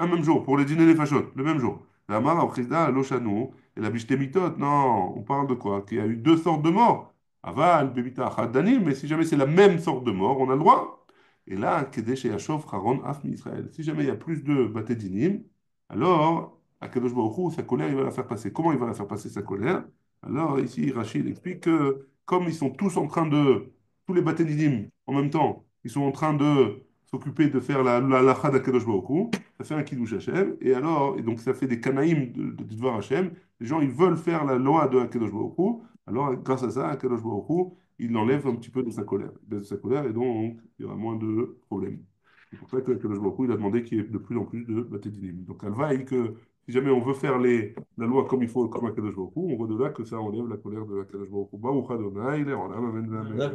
[SPEAKER 2] un même jour, pour les dîners les fachot, le même jour. La Mara Prisda, l'Oshano, et la Bishtémitot, non, on parle de quoi? Qu'il y a eu deux sortes de morts. Aval, Bebita, Danim, mais si jamais c'est la même sorte de mort, on a le droit. Et là, Kedesh et Yashov, Haron, Afmi Israël. Si jamais il y a plus de Batédinim, alors, Akadosh Baruch Hu, sa colère, il va la faire passer. Comment il va la faire passer, sa colère? Alors, ici, Rachid explique que, comme ils sont tous en train de, tous les Batédinim, en même temps, ils sont en train de s'occuper de faire la lacha d'Akadosh Baruch Hu, ça fait un kiddush Hashem, et alors, et donc ça fait des kanaïm de Dvar Hashem, les gens ils veulent faire la loi de Akadosh Baruch Hu, alors grâce à ça, Akadosh Baruch Hu, il enlève un petit peu de sa colère, il baisse de sa colère, et donc il y aura moins de problèmes. C'est pour ça que Akadosh Baruch Hu, il a demandé qu'il y ait de plus en plus de Batédinim. Donc Alva, et que si jamais on veut faire la loi comme il faut, comme Akadosh Baruch Hu, on voit de là que ça enlève la colère de Akadosh Baruch Hu. Baruch Adonai, les Olam, Amen, Amen.